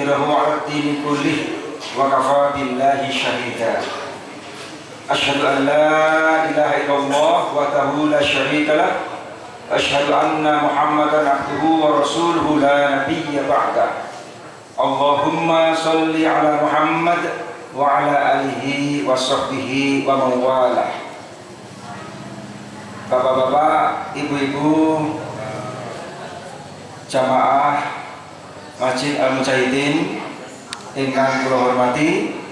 liyudhhirahu 'ala ad-dini kullih wa kafaa billahi syahida. Asyhadu an la ilaha illallah wahdahu la syarika lah. Asyhadu anna Muhammadan abduhu wa rasuluhu la nabiyya ba'da. Allahumma shalli ala Muhammad wa ala alihi wa sahbihi wa mawalah. Bapak-bapak, ibu-ibu, jamaah Masjid Al-Mujahidin ingkang kula hormati,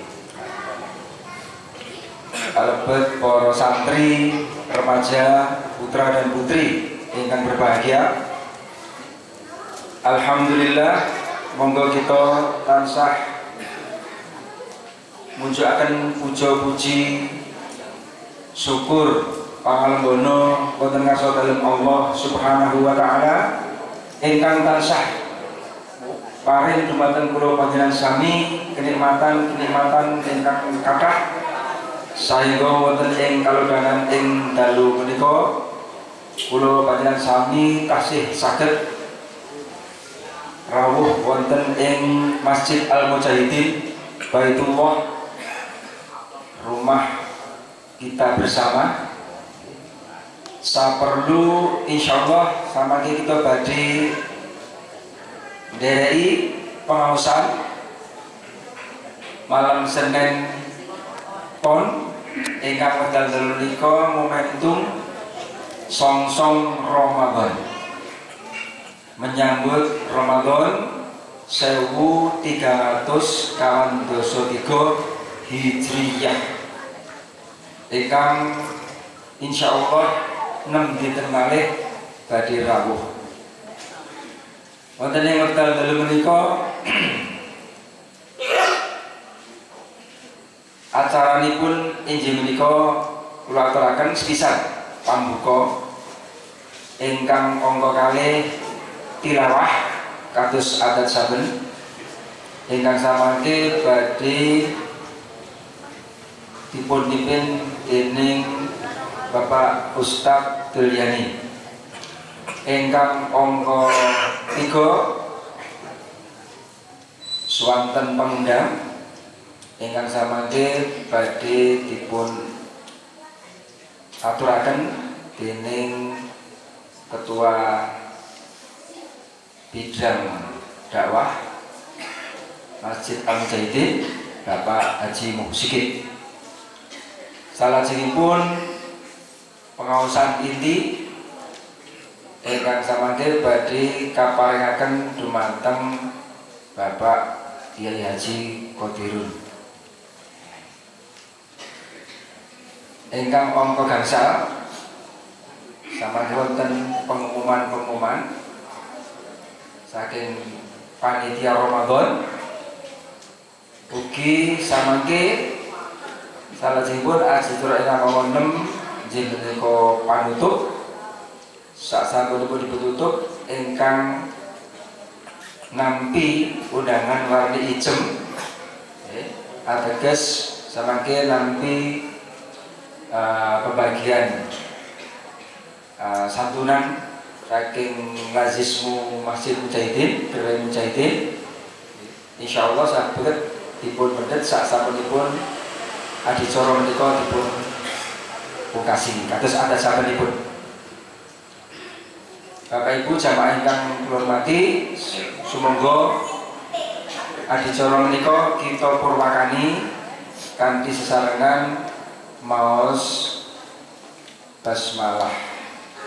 kalebet para santri, remaja, putra dan putri ingkang berbahagia. Alhamdulillah, monggo kita tansah munjukaken puja-puji syukur pangalenggono wonten ngarsa dalem Allah Subhanahu wa taala ingkang tansah paring dumateng kula panjenengan sami kenikmatan ingkang kathah sahingga wonten ing kalodhangan ing dalu menika kula panjenengan sami tasih saged rawuh wonten ing Masjid Al-Mujahidin, Baitullah, rumah kita bersama. Saperlu insyaallah samangke kita badhe ndereki pengaosan malam Senin Pon ingkang wekdal menika momentum songsong Ramadan, menyambut Ramadan 1323 Hijriyah ingkang insyaallah 6 dinten malih badhe rawuh. Wonten ing wekdal dalu menika acaranipun inggih menika kula aturaken sepisan pambuka ingkang angka kalih tilawah kados adat saben ingkang samangke badhe dipun pimpin dening Bapak Ustadz Dulyani ingkang angka 3 swanten pengundang ingkang samangke badhe dipun aturaken dening Ketua Bidang Dakwah Masjid Al-Mujahidin Bapak Haji Muhsikit. Salajengipun pengaosan inti ingkang samangke badhe kaparingaken dumateng Bapak Kyai Haji Qadirun ingkang angka gangsal samangke wonten pengumuman saking panitia Ramadan. Ugi samangke salajengipun ajitura ingkang nomor 6 inggih menika panutup. Sasampunipun ditutup ingkang nampi undangan warni ijem, ateges samangke nampi pembagian santunan saking lazismu Masjid Mujahidin, Dewan Mujahidin. Insyaallah saged dipun medhet sasampunipun adicara menika dipun pungkasi kados adat sabenipun. Bapak Ibu jamaah ingkang kula hormati, sumangga adicara menika kita purwakani kanthi sesarengan maos basmalah.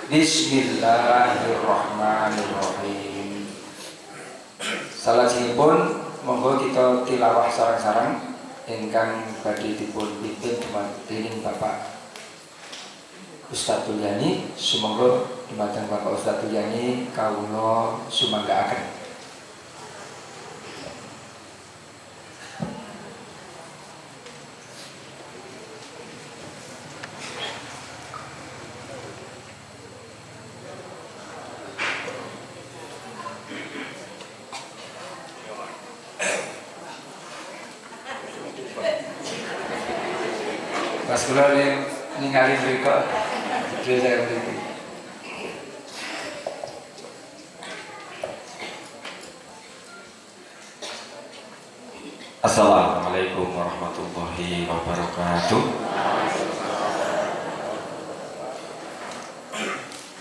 Bismillahirrahmanirrahim. Salajengipun monggo kita tilawah sareng-sareng ingkang badhe dipun pimpin dening Bapak Ustadz Dulyani. Sumangga dumateng Bapak Ustadz Dulyani kawula sumanggaaken. Pas kula ningali mriku dhewe saya mriki. Assalamualaikum warahmatullahi wabarakatuh.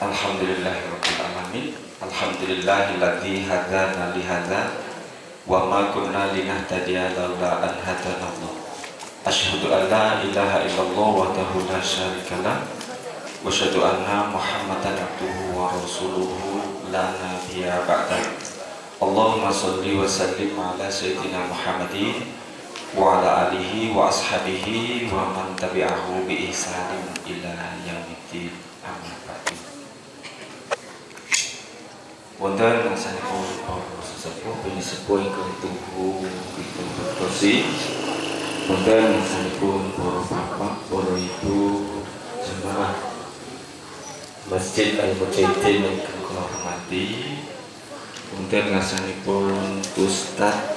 Alhamdulillahirabbil alamin. Alhamdulillahilladzi hadana li hadza wa ma kunna linahtadiya laula an hadana Allah. Asyhadu an la ilaha illallah wahdahu la syarikalah wa asyhadu anna Muhammadan abduhu wa rasuluhu la nabiyya ba'da. Allahumma sholli wa sallim ala sayyidina Muhammadin wa ala alihi wa ashabihi wa man tabi'ahu bi ihsanin ila yaumiddin. Amma ba'du. Wonten ngasanipun para sesepuh pinisepuh ingkang tuhu ingkang bertosi. Wonten ngasanipun para bapak, para ibu, jemaah Masjid Al-Mujahidin ingkang kula hormati. Wonten ngasanipun Ustadz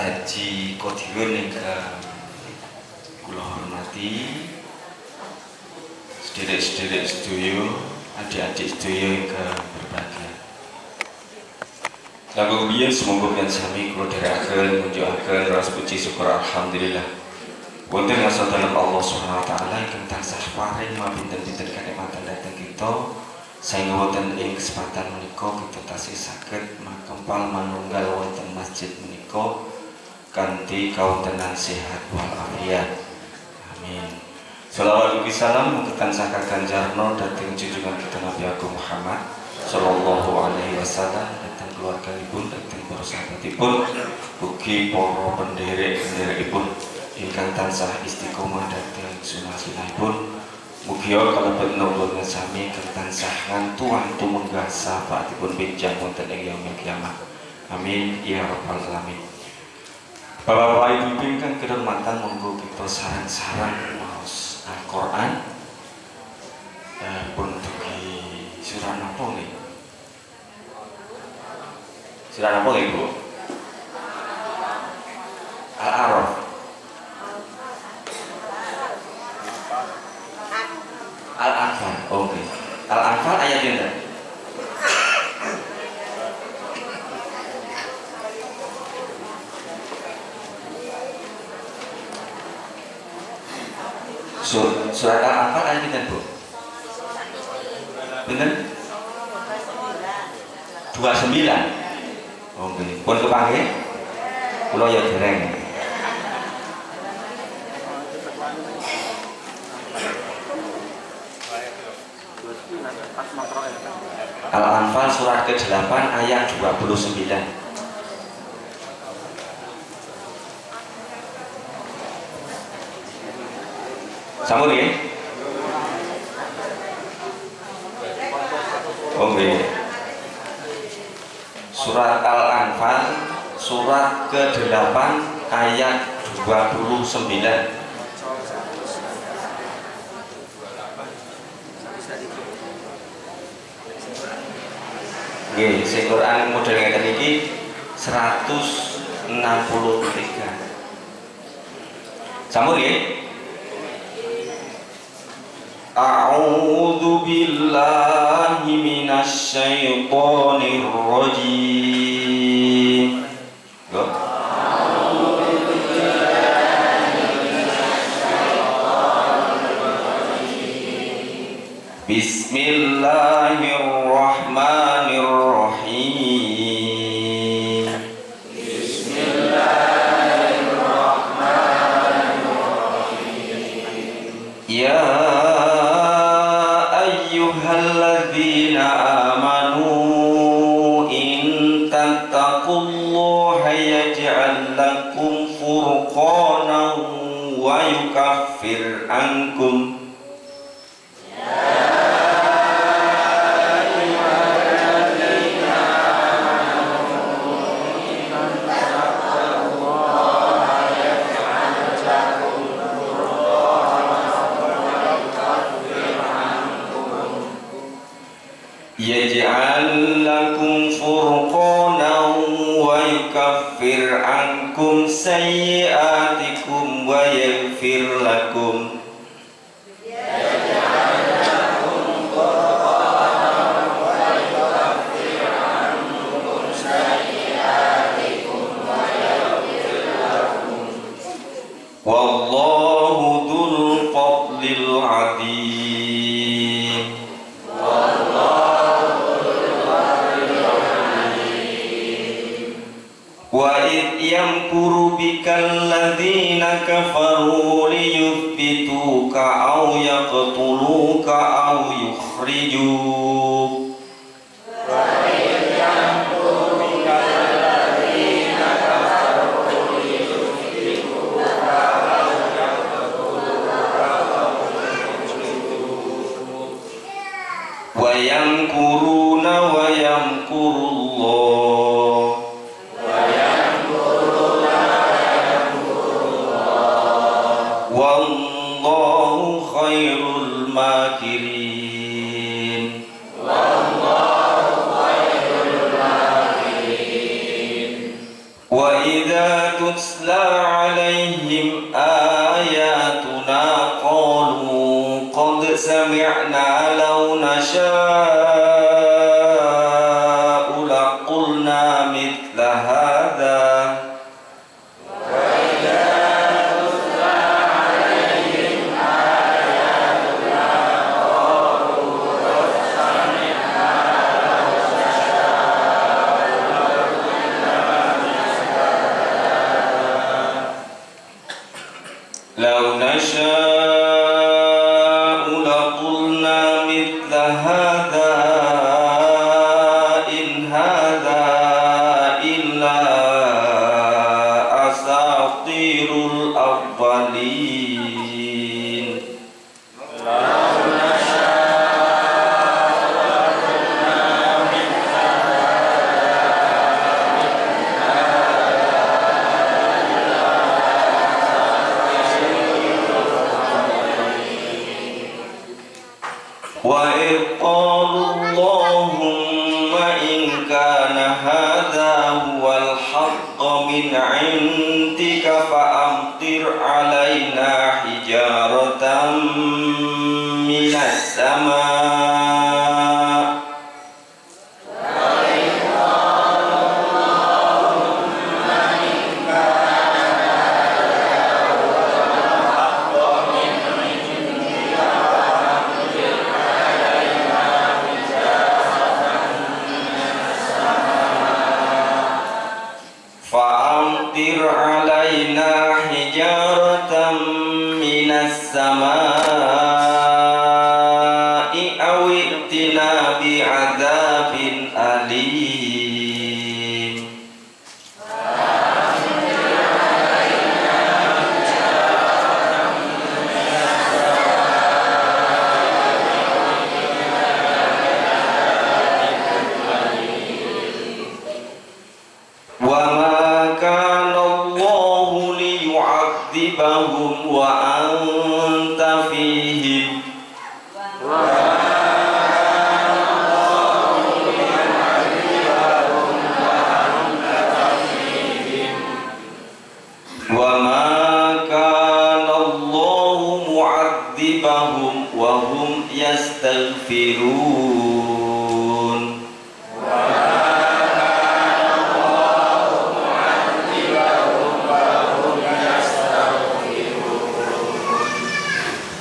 Haji Qadirun ingkang kula hormati. Sederek-sederek sedaya, adik-adik sedaya ingkang berbahagia. Langkung rumiyin semoga panjenengan sami kula dherekaken ngunjukaken rasa puji syukur alhamdulillah. Wonten ngasa dalem Allah Subhanahu wa taala ingkang tansah paring mabinten-binten kanikmatan dhateng kita. Saengga wonten ing kesempatan menika kita tasih saged makempal manunggal wonten masjid menika kanthi kawontenan sehat wal afiat. Amin. Shalawat ugi salam mugi tansah kaganjarna dhateng junjungan kita Nabi Agung Muhammad sallallahu alaihi wasallam, dhateng keluarganipun, dhateng para sahabatipun, ugi para penderek-penderekipun ingkang tansah istiqomah dhateng sunah-sunahipun. Mugi kalebet nulungan sami ingkang tansah ngantuan tumunggah syafaatipun benjang wonten ing yaumil kiamah. Amin ya rabbal alamin. Bapak-bapak, ibu ingkang kehormatan, monggo kita sareng-sareng Al-Quran pun dugi surah napa nggih? Surah napa nggih, Bu? Al-A'raf. Al-Anfal. Oke. Al-Anfal ayat pinten? Surat Al-Anfal ayat pinten, Bu? Pinten? 29. Oke. Pun kepanggih? Kula ya dereng. Al-Anfal surat ke-8 ayat 29. Sampun nggih? Oke. Surat Al-Anfal surat ke-8 ayat 29. Nggih, sing Quran model ngeten iki 163. Sampun nggih? A'udzu billahi minasy syaithanir rajim. Bismillahirrahmanirrahim. Ya ayyuhalladzina amanu in tattaqullaha yaj'al lakum furqanan wa yukaffir ankum yaj'al lakum furqanan wa yukaffir ankum sayyi'atikum wa yaghfir lakum. yamkuru bikal ladzina kafaru liyuthbituka aw yaqtuluka aw yukhrijuk. Wa yamkuruna wa yamkurullah. Wallahu khairul makirin. Wa idza tutla alaihim ayatuna qalu qad sami'na law nasha'u laqulna mithla hadza. Law nasha'u laqulna mithla hadza in hadza illa asatirul awwalin. Wa qalu Allahumma in kana hadha huwal haqq min 'indika fa amtir 'alaina hijaratan minas sama'. Fa'amtir 'alaina hijaratan minas sama'i aw i'tina bi'adzabin alim. Wa ma kana Allahu liyu'adzibahum wa anta fihim. Wa ma kana Allahu mu'adzibahum wa hum yastaghfirun.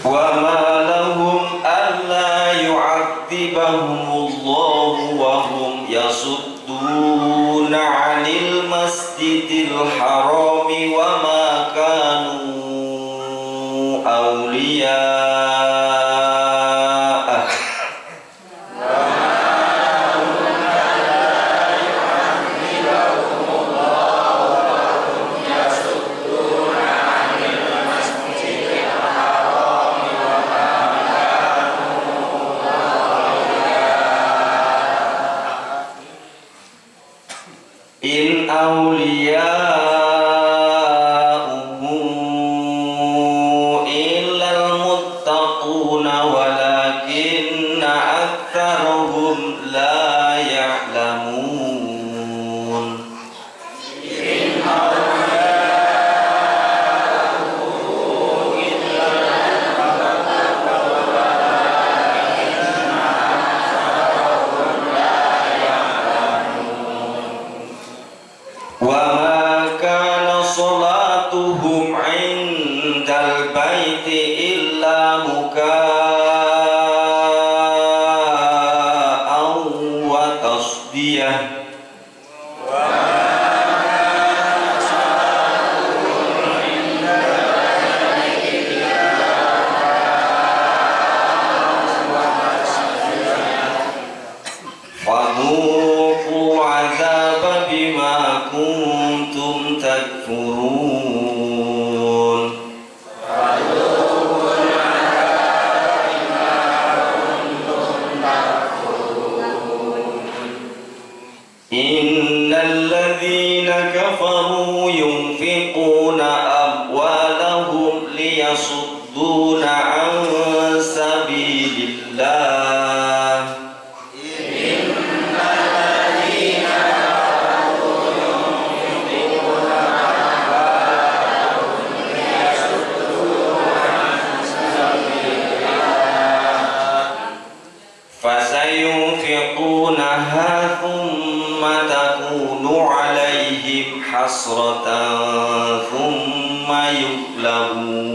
Wa ma lahum alla yu'adzibahumullahu wa hum yasudduna 'anil masjidil harami wa ma kanu awliya'ah. In awliya'uhu illal muttaquna walakinna aktsarahum la ya'lamun. Wa ma kana salatuhum 'indal baiti illa muka'an wa tasdiyah. Wa ma kana فذوقوا العذاب بما كنتم تكفرون إن الذين كفروا ينفقون أموالهم ليصدون عن سبيل الله فسينفقونها ثم تكون عليهم حسرة ثم يغلبون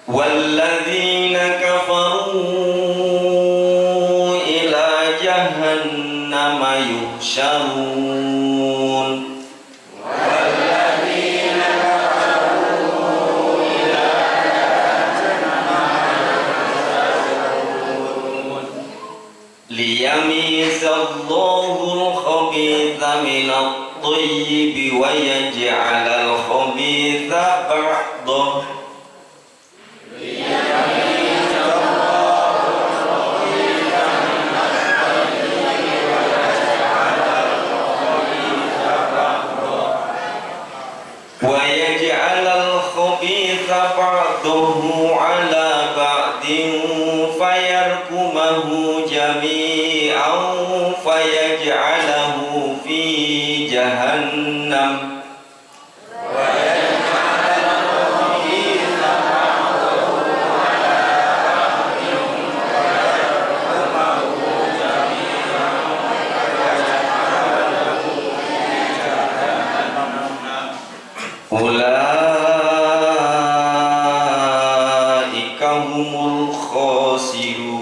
والذين كفروا إلى جهنم يحشرون والذين كفروا إلى جهنم ليميز الله الخبيث من الطيب ويجعل الخبيث بعضه ويجعل الخبيث بعضه على بعض فيركمه جميعا فيجعله في جهنم أولئك هم الخاسرون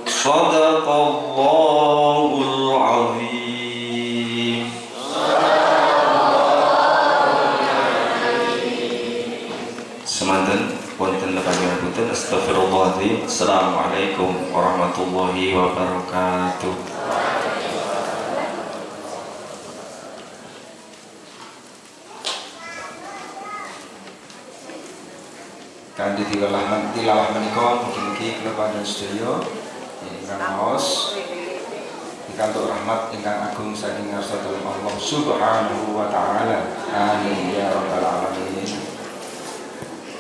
صدق الله العظيم. Semanten wonten panjenengan astagfirullahaladzim. Assalamualaikum warahmatullahi wabarakatuh. Kanthi tilawah menika mugi-mugi kula panjenengan sedaya ingkang maos pikantuk rahmat ingkang agung saking ngarsaipun Allah Subhanahu wa taala. Amin ya rabbal alamin.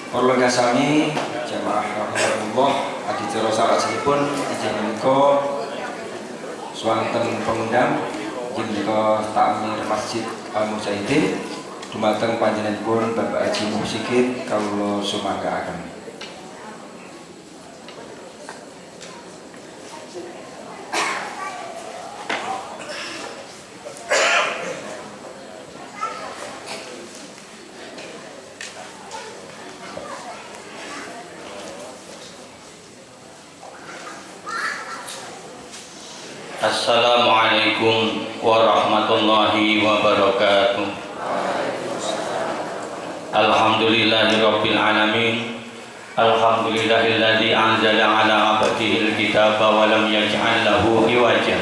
Para sami jamaah rahmatullah adicara salajengipun inggih menika swanten pengundang inggih menika takmir Masjid Al Mujahidin dumateng panjenenganipun Bapak Haji Muh Sigit kawula sumanggaaken. Assalamualaikum warahmatullahi wabarakatuh. Alhamdulillahirabbil alamin. Alhamdulillahilladzi anzala ala 'abdihi al-kitaba wa lam yaj'al lahu iwaja.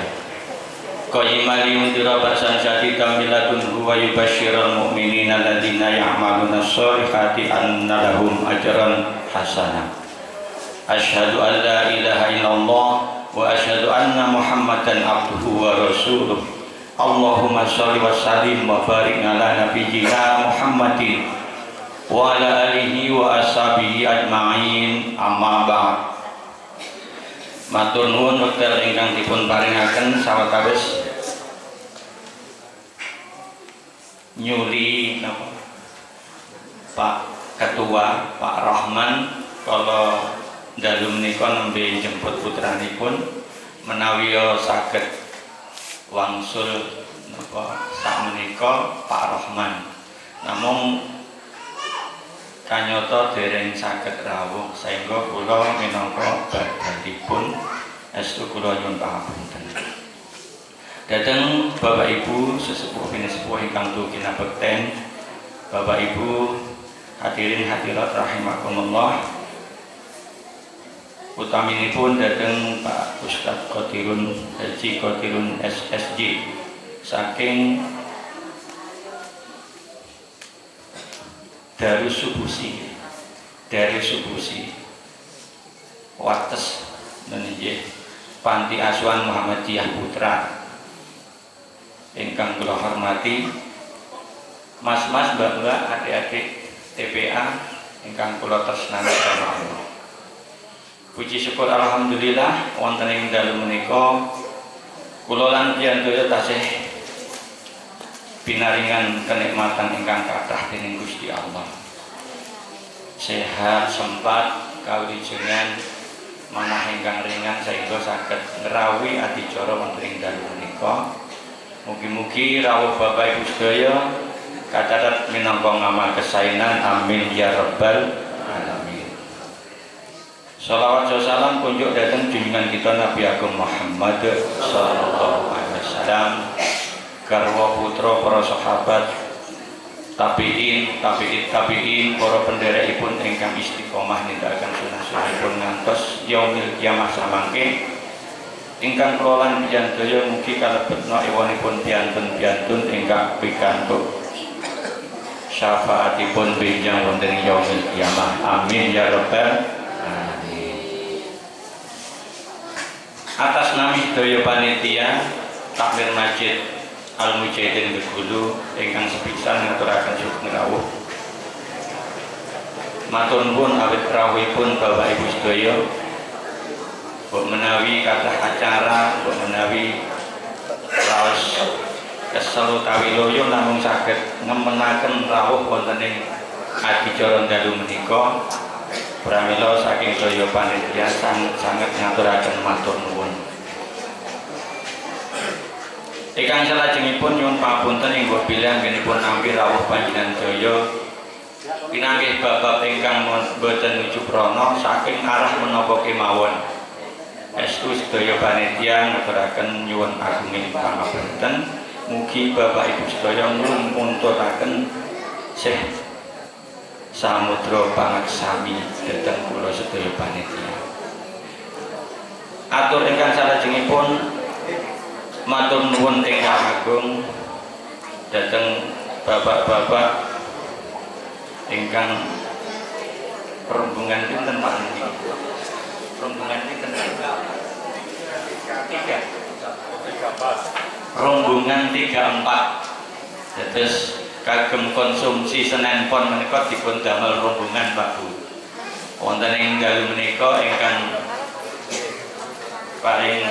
Qayyiman liyundira ba'san syadidan min ladunhu wa yubashshiral mu'minina alladzina ya'maluna ash-shalihati anna lahum ajran hasanah. Asyhadu an la ilaha illallah wa asyhadu anna Muhammadan abduhu wa rasuluh. Allahumma shalli wa sallim wa barik ala nabiyyina Muhammadin wa ala alihi wa ashabihi ajma'in. Amma ba'd. Matur nuwun wekdal ingkang dipun paringaken sawetawis nyuli napa Pak Ketua Pak Rahman kala dalu menika nembe jemput putranipun menawi saged wangsul napa sakmenika Pak Rahman. Namung kanyata dereng saged rawuh sehingga kula minangka badalipun estu kula nyuwun pangapunten. Dateng Bapak Ibu sesepuh sepuh ingkang dugi kinabekten, Bapak Ibu hadirin hadirat rahimakumullah. Utaminipun dateng Pak Ustadz Qadirun Haji Qadirun SSJ saking Darussubusi Wates menjih Panti Asuhan Muhammadiyah Putra. Ingkang kula hormati mas-mas, mbak-mbak, adik-adik TPA ingkang kula tresnani Allah. Puji syukur alhamdulillah wonten ing dalu menika kula lan piyantaya tasih pinaringan kenikmatan ingkang kathah dening Gusti Allah. Sehat, sempat, kawilujengan manah ingkang ringan sehingga saged ngrawuhi adicara wonten ing dalu menika. Mugi-mugi rawuh Bapak Ibu sedaya kacathet minangka ngamal kesainan, amin ya rabbal alamin. Shalawat salam kunjuk datang junjungan kita Nabi Agung Muhammad sallallahu alaihi wasallam, garwa putra para sahabat, tabiin, para penderekipun ingkang istiqomah nindakaken sunah-sunahipun ngantos yaumil kiamah samangke. Ingkang kula lan piyantaya mugi kalebetna ewanipun piantun-piantun ingkang pikantuk syafaatipun benjang wonten ing yaumil kiamah, amin ya rabbal alamin. Atas nami sedaya panitia Takmir Masjid Al Mujahidin Begulu ingkang sepisan ngaturaken syukur rawuh, matur nuwun awit rawuhipun Bapak Ibu sedaya. Mbok menawi kathah acara, mbok menawi raos kesel utawi loyo namung saged ngemenaken rawuh wonten ing adicara dalu menika. Pramila saking sedaya panitia sanget ngaturaken matur nuwun. Ingkang salajengipun nyuwun pangapunten ing mbok bilih anggenipun nampi rawuh panjenengan sedaya pinanggih bab-bab ingkang boten nuju prana saking arah menapa kemawon. Estu sedaya panitia ngaturaken nyuwun agunging pangapunten. Mugi Bapak Ibu sedaya ngrumuntunaken sih samudra pangaksami dhateng kula sedaya panitia. Atur ingkang salajengipun matur nuwun ingkang agung dhateng bapak-bapak ingkang rombongan pinten Pak niki? Rombongan pinten? 3. Rombongan 34. Terus kagem konsumsi Senen Pon menika dipun damel rombongan Pak Bu. Wonten ing dalu menika ingkang paring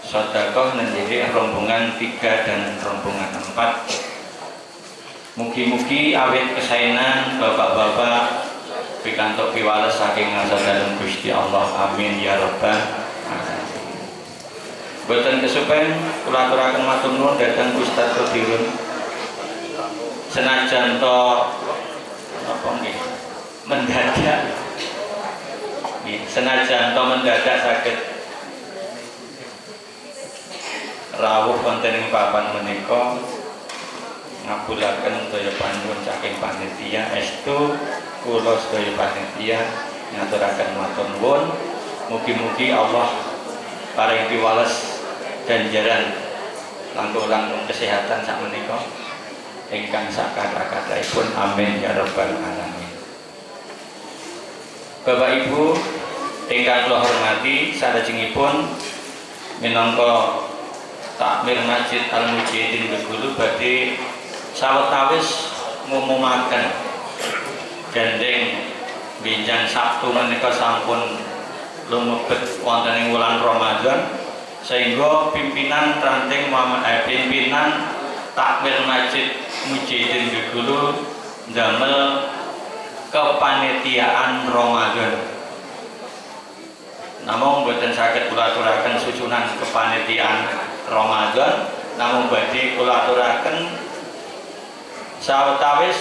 sedekah nenggih rombongan 3 dan rombongan 4. Mugi-mugi awit kesainan bapak-bapak pikantuk piwales saking ngarsa dalem Gusti Allah, amin ya rabbal alamin. Boten kesupen kula aturaken matur nuwun dhateng Ustaz Qadirun. Senajan to napa nggih mendadak nggih, senajan to mendadak saged rawuh wonten ing papan menika ngabulaken daya panuwun saking panitia. Estu kula sedaya panitia ngaturaken matur nuwun. Mugi-mugi Allah paring piwales ganjaran langkung-langkung kesehatan sakmenika ingkang sakathah-kathahipun, amin ya rabbal alamin. Bapak Ibu ingkang kula hormati, salajengipun minangka Takmir Masjid Al Mujahidin Begulu badhe sawetawis ngumumaken gandeng benjang Sabtu menika sampun lumebet wonten ing wulan Ramadan, sehingga pimpinan ranting pimpinan Takmir Masjid Mujahidin Begulu damel kepanitiaan Ramadan. Namun boten saged kula aturaken susunan kepanitiaan Ramadan, namun badhe kula aturaken sawetawis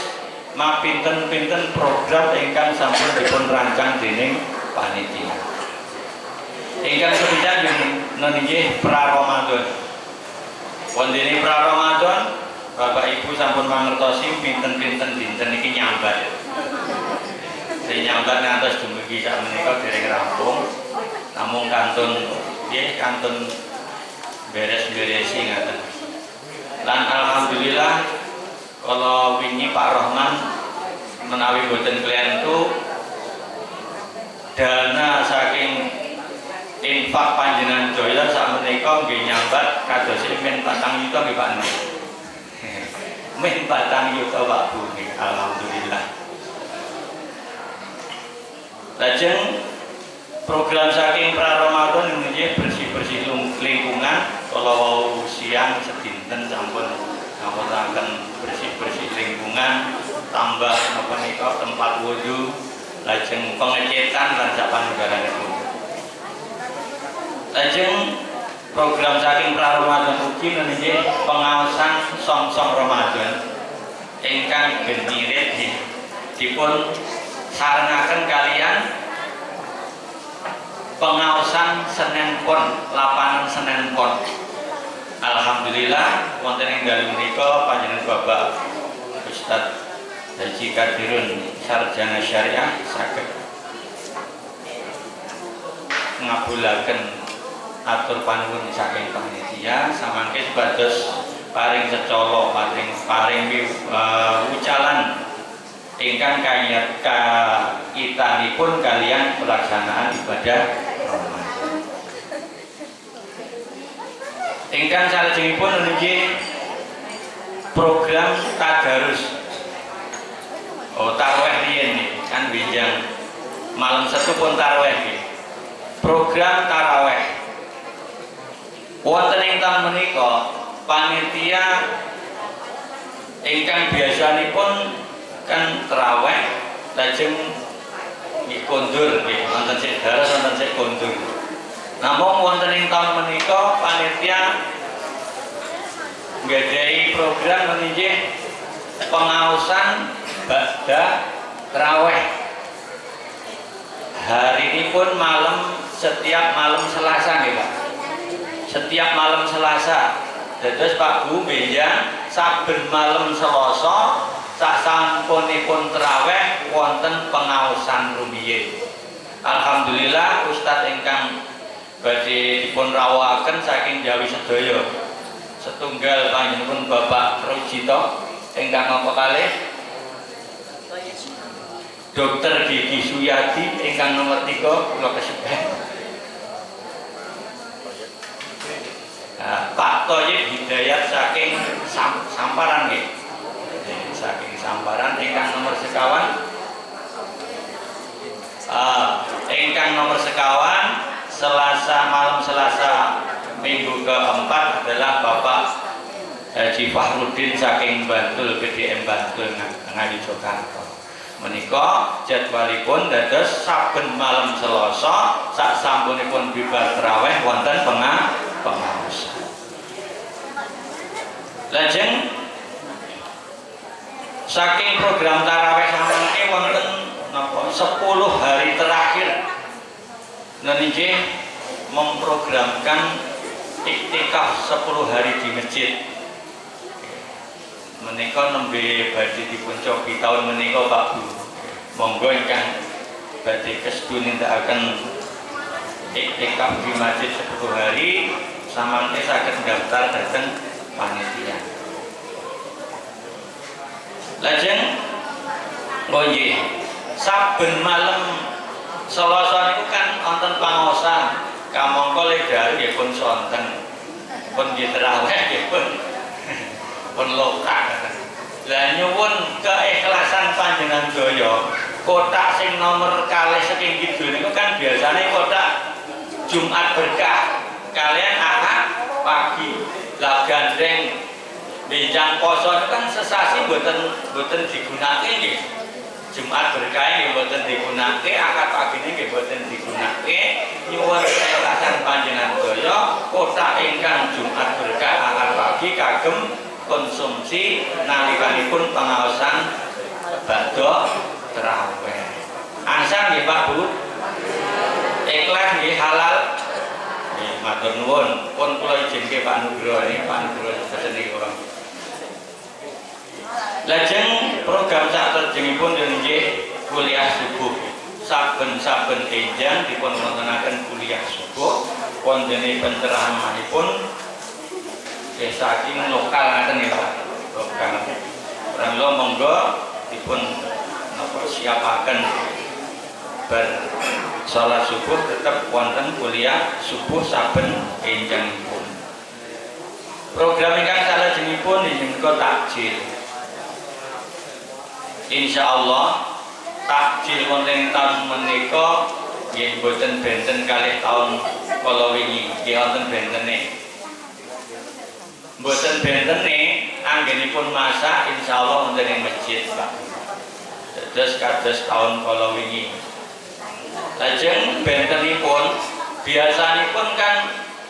mapinten-pinten program ingkang sampun dipun rancang dening panitia. Ingkang sepisan nggih pra Ramadan. Wondene pra Ramadan, Bapak Ibu sampun mangertosi pinten-pinten dinten iki nyambat. Sing nyambat ngantos dumugi sak menika dereng rampung. Namung kantun nggih kantun beres-beresi ngaten. Lan alhamdulillah kalau wingi Pak Rohman menawi boten klientu dana saking infak panjenengan Joyo sak menika nggih nyambat kados men 4 yuta nggih Pak Nur. Men 4 yuta Pak Bu nggih alhamdulillah. Lajeng program saking pra Ramadan nggih bersih-bersih lingkungan kalau siang sedinten sampun ngapunten bersih-bersih lingkungan tambah napa nika tempat wudu lajeng pengecetan lan sapanunggalipun. Lajeng program saking pra Ramadan ugi nggih pengaosan song-song Ramadan ingkang genirit dipun sarengaken kalian pengaosan Senin Pon, lapangan Senin Pon. Alhamdulillah wonten ing dalem menika panjenengan Bapak Ustaz Haji Kadirun sarjana syariah saged ngabulaken atur panuwun saking panitia samangke supados paring secolo paring ucalan ingkang kaitanipun kalian pelaksanaan ibadah Ramadan. Ingkang salajengipun nggih program tadarus. Tarawih riyen kan benjang malam Setu pun tarawih nggih. Program tarawih. Wonten ing taun menika panitia ingkang biasanipun kan tarawih lajeng kondur nggih wonten sik daras wonten sik kondur. Namung wonten ing taun menika panitia nggadahi program nggih pengaosan ba'da tarawih. Hari ini pun setiap malam Selasa nggih Pak. Setiap malam Selasa. Dados Pak Bu benjang saben malam Selasa sasampunipun tarawih wonten pengaosan rumiyin. Alhamdulillah Ustadz ingkang badhe dipun rawuhaken saking Jawi sedaya. Setunggal panjenenganipun Bapak Rujito ingkang napa kalih Dokter Gigi Suyadi ingkang nomor 3 kula kesebut. Pak Thoyib Hidayat saking Samparan nggih. Saking Samparan ingkang nomor sekawan. Ingkang nomor sekawan malam Selasa minggu keempat adalah Bapak Haji Fahrudin saking Bantul PDM Bantul Ngadi Jakarta. Menika jadwalipun dados saben malam Selasa sak sampunipun bibar tarawih wonten pengaosan. Lajeng saking program tarawih samangke wonten napa 10 hari terakhir nggih memprogramkan iktikaf 10 hari di masjid. Menika nembe badhe dipun cobi taun menika Pak Bu. Monggo ingkang badhe kestu nindakaken iktikaf di masjid 10 hari samangke saged daftar dhateng panitia. Lajeng nggih saben malam Selasa niku kan wonten pangaosan. Kamangka ledar nggih pun sonten. Pun nggih tarawih nggih pun lokak. Lah nyuwun keikhlasan panjenengan daya. Kotak sing nomor kalih saking kidul niku kan biasane kotak Jumat berkah kalian Ahad pagi. Lah gandeng benjang poso kan sesasi boten digunakake nggih. Jumat berkah nggih boten digunakake, Ahad pagi nggih boten digunakake. Nyuwun keikhlasan panjenengan daya kotak ingkang Jumat berkah Ahad pagi kagem konsumsi nalikanipun pengaosan badhe traweh. Ansar nggih Pak Bu. Ikhlas nggih halal. Nggih matur nuwun. Pun kula izinke Pak Nugroho ini Pak Nugroho pesen iki orang. Lajeng program saklajengipun nggih kuliah subuh. Saben-saben enjang dipun wontenaken kuliah subuh wondene penceramahipun saking lokal ngaten ya Pak. Lokal. Pramila monggo dipun napa siapaken bar salat subuh tetap wonten kuliah subuh saben enjangipun. Program ingkang salajengipun inggih menika takjil. Insyaallah takjil wonten taun menika nggih boten benten kalih taun kala wingi, nggih wonten bentene. Boten bentene anggenipun masak insyaallah wonten ing masjid Pak. Kados taun kala wingi. Lajeng bentenipun biasanipun kan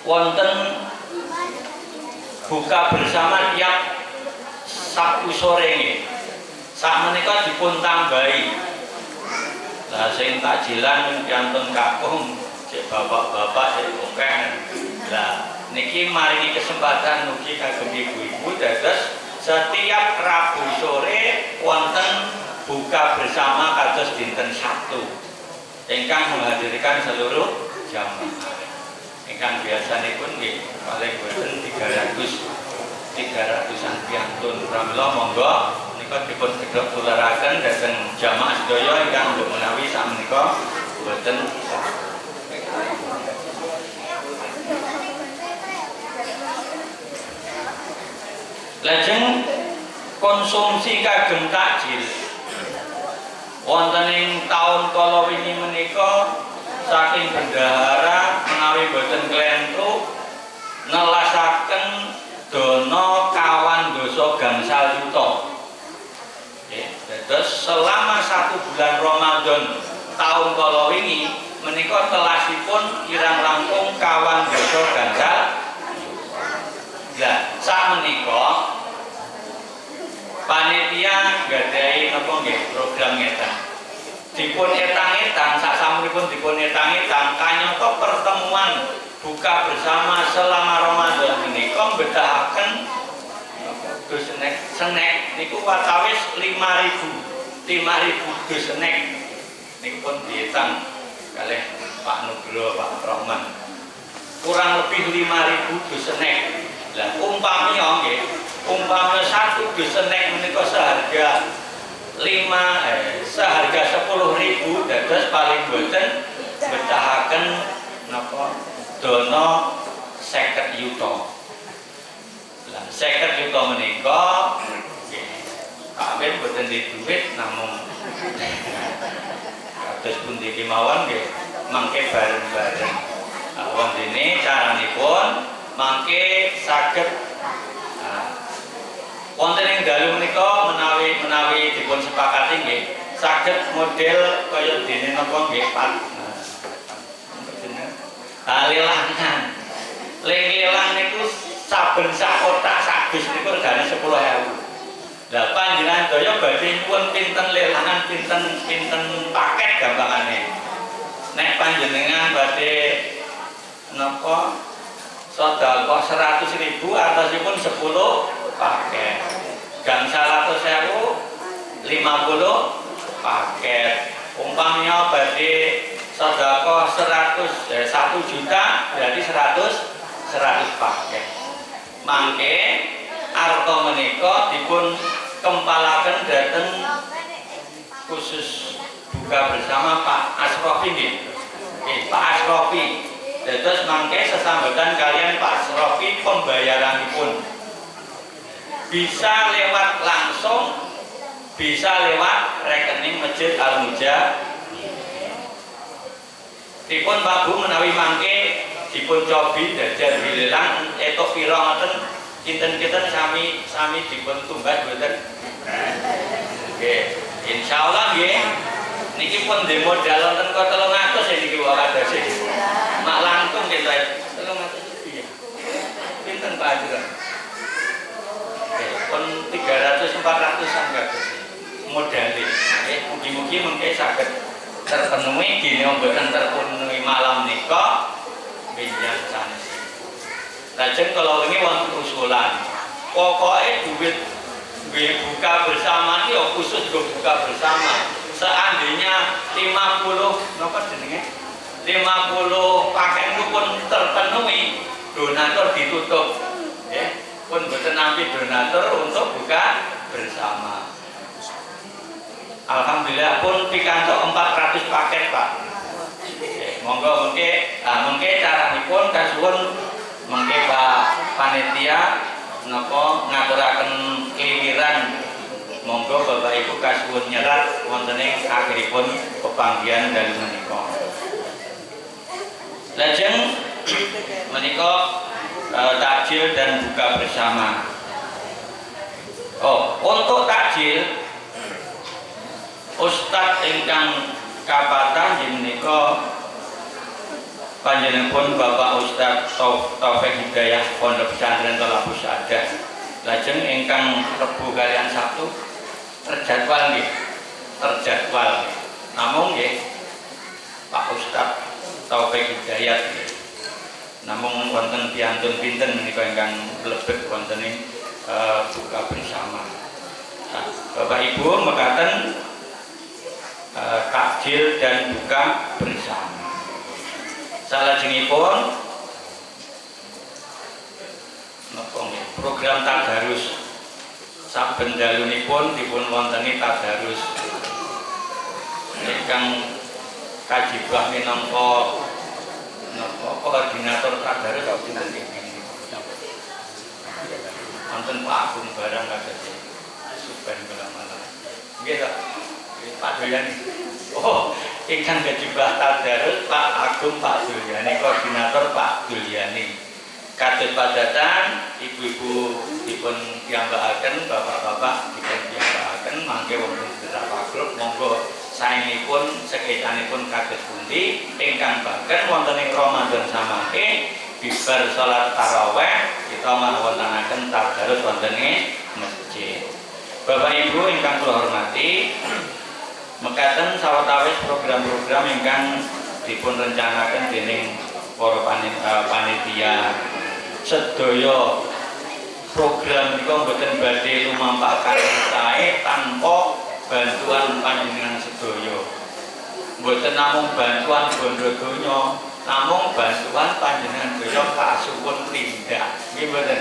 wonten buka bersama tiap Sabtu sore nggih. Sakmenika dipun tambahi. Lah sing takjilan kantun kakung cek bapak-bapak cek akeh. Lah niki maringi kesempatan mugi kagem ibu-ibu dados setiap Rabu sore wonten buka bersama kados dinten Sabtu. Ingkang menghadirkan seluruh jamaah. Ingkang biasanipun nggih paling boten 300-an piantun. Pramila monggo dipun gedhog tularaken dhateng jamaah sedaya ingkang mbok menawi sakmenika boten lajeng konsumsi kagem takjil wonten ing taun kala wingi menika saking bendahara menawi boten klentuk nelasaken dana kawan dosa gangsal yuta. Terus selama 1 bulan Ramadan tahun kala wingi menika telasipun kirang langkung kawan dosa gangsal. Lah sakmenika panitia gadhahi napa nggih program ngeten. Dipun etang-etang sasampunipun dipun etang-etang kanyata pertemuan buka bersama selama Ramadan menika mbetahaken snack niku watawis 5.000 dus snack niku pun dietang kalih Pak Nugroho Pak Rahman kurang lebih 5.000 dus snack. Lah umpamanya nggih umpamanya 1 dus snack menika seharga 10.000 dados paling boten betahaken napa dana 50 yuta. 50 yuta menika kabeh boten di duit namung kados pundi kemawon nggih mangke bareng-bareng. Wondene caranipun mangke saged wonten ing dalu menika menawi dipun sepakati nggih saged model kaya dene napa nggih Pak lelangan. Lelang niku saben sak kotak sak dus niku regane 10.000. Lah panjenengan daya badhe nyuwun pinten lelangan pinten paket gampangane. Nek panjenengan badhe napa sedekah 100.000 atasipun 10 paket. Gangsal 100.000 50 paket. Umpamanya badhe sedekah 1 juta berarti 100 paket. Mangke arta menika dipun kempalaken dhateng khusus buka bersama Pak Asrofi nggih. Pak Asrofi. Dados mangke sesambetan kalian Pak Asrofi pembayaranipun bisa lewat langsung bisa lewat rekening Masjid Al-Mujahid. Dipun Pak Bu menawi mangke dipun cobi dajal dilelang etok pira ngoten kinten-kinten sami dipun tumbas mboten. Nggih, insyaallah nggih. Niki pun di modal wonten kok 300 niki wae kadose. Mak langkung nggih 300 piye? Pinten Pak Ajeng? Nggih, pun 300 400-an kadose. modalnya. Mugi-mugi mungkin saged terpenuhi dene mboten terpenuhi malam nika benjang sanes. Lajeng kalau ini wonten usulan, pokoknya duit buka bersama ini khusus buka bersama. Seandainya 50 napa jenenge? 50 paket itu pun terpenuhi, donatur ditutup. Pun boten nampi donatur untuk buka bersama. Alhamdulillah pun pikantuk 400 paket, Pak. Monggo mungkin caranipun kasuwun mungkin Pak panitia napa ngaturaken kliwiran, monggo Bapak Ibu kasuwun nyerat wonten ing akhiripun pepanggihan dalu menika. Lajeng menika takjil dan buka bersama. Untuk takjil Ustadz ingkang kapatan menika panjenenganipun Bapak Ustadz Taufik Hidayah Pondok Pesantren Thalabus Sa'adah. Lajeng ingkang Rebu kalian Sabtu terjadwal nggih. Namung nggih Pak Ustadz Taufik Hidayah nggih. Namung wonten piantun pinten menika ingkang lebet wonten ing buka bersama. Bapak Ibu mekaten takjil dan buka bersama. Salajengipun program tadarus saben dalunipun dipun wonteni tadarus ingkang kajibah minangka koordinator tadarus wonten Pak Agung barang kados Suben kala-kala. Nggih to? Pak Dulyani. Ingkang kajibah tadarus Pak Agung Pak Dulyani, koordinator Pak Dulyani. Kados padatan ibu-ibu dipun piyambakaken, bapak-bapak dipun piyambakaken mangke wonten beberapa grup monggo saenipun sekitanipun kados pundi ingkang baken wonten ing Ramadan samangke bibar salat tarawih kita mawontenaken tadarus wonten ing masjid. Bapak Ibu ingkang kula hormati, mekaten sawetawis program-program ingkang dipun rencanaken dening para panitia sedaya. Program niku mboten badhe lumampahaken sae tanpa bantuan panjenengan sedaya. Mboten namung bantuan bondo donya, namung bantuan panjenengan sedaya kasuwun tindak. Nggih mboten?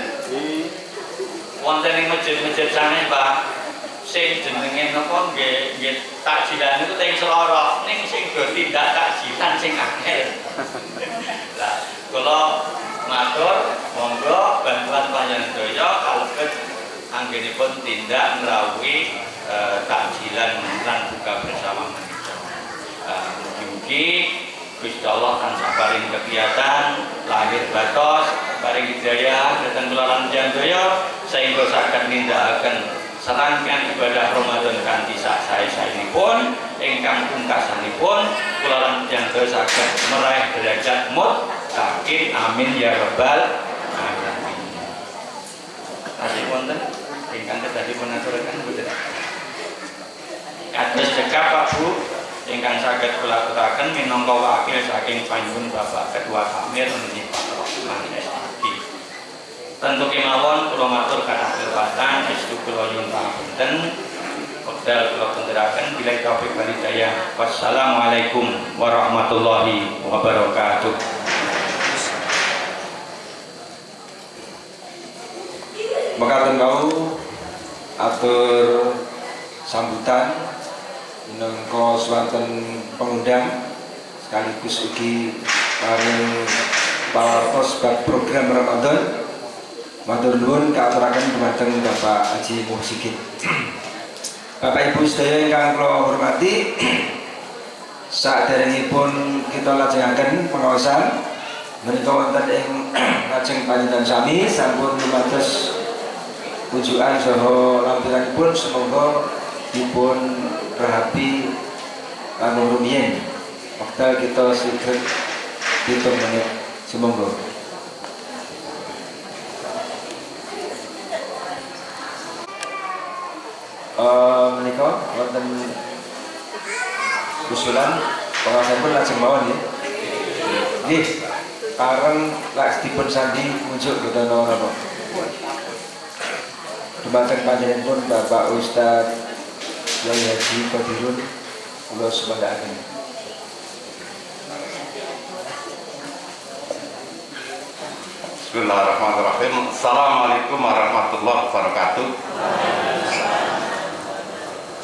Wonten ing masjid-masjid sanes Pak, sing jenenge napa nggih takjilan niku teng Selorok, ning sing do tindak takjilan sing akeh. Lah kula matur monggo bantuan panjenengan sedaya kalebet anggenipun tindak ngrawuhi takjilan lan buka bersama menika. Mugi-mugi Gusti Allah tansah paring kegiatan lahir batos, paring hidayah dhateng kula lan jandaya sehingga saged nindakaken serangkaian ibadah Ramadan kanthi sae-saenipun ingkang pungkasanipun kula lan jandaya saged meraih derajat muttaqin. Amin ya rabbal alamin. Kasih wonten ingkang kedah dipun aturaken boten. Kados cekap Pak Bu ingkang saged kula aturaken minangka wakil saking panjenengan Bapak Ketua Kamir menika Pak Rosman SPG. Tentu kemawon kula matur kathah estu kula nyuwun pangapunten. Wekdal kula kenderaken bila taufik wal hidayah. Wassalamualaikum warahmatullahi wabarakatuh. Mekaten kau atur sambutan minangka swanten pengundang sekaligus ugi paring pawartos bab program Ramadan. Matur nuwun kaaturaken dumateng Bapak Haji Muhsigit. Bapak Ibu sedaya ingkang kula hormati, saderengipun kita lajengaken pengaosan menika wonten ing lajeng panjenengan sami sampun lumados pujukan saha lampiranipun semoga dipun rahapi kanggo rumiyin. Wekdal kita sikret 7 menit semoga. menika wonten usulan pengawasanipun lajeng mawon nggih. Nggih, kareng lak dipun sandi muncul kita napa. Dumateng panjenenganipun Bapak Ustaz Yai Haji Qadirun kula sumandhaaken. Bismillahirrahmanirrahim. Assalamualaikum warahmatullahi wabarakatuh.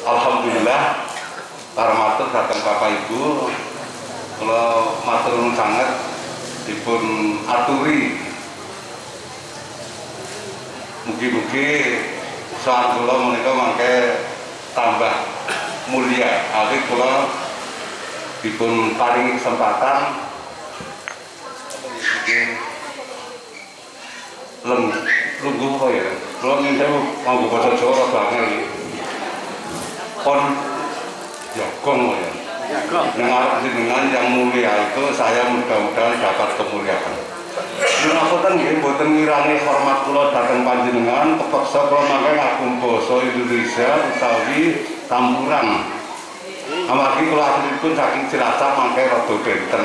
Alhamdulillah, para matur datang Bapak Ibu. Kalau matur nuwun sanget dipun aturi. Mugi-mugi saat kula menika mangke tambah mulia. Awit kula dipun paringi kesempatan lungguh apa ya? Kalau minta mau bahasa Jawa banget pon jagong ya. Dengar dengan yang mulia itu saya mudah-mudahan dapat kemuliaan. Ngapunten nggih mboten ngirani hormat kula dhateng panjenengan, kepeksa kula mangke ngagem basa Indonesia utawi campuran. Amargi kula aslinipun saking Cilacap mangke rada benten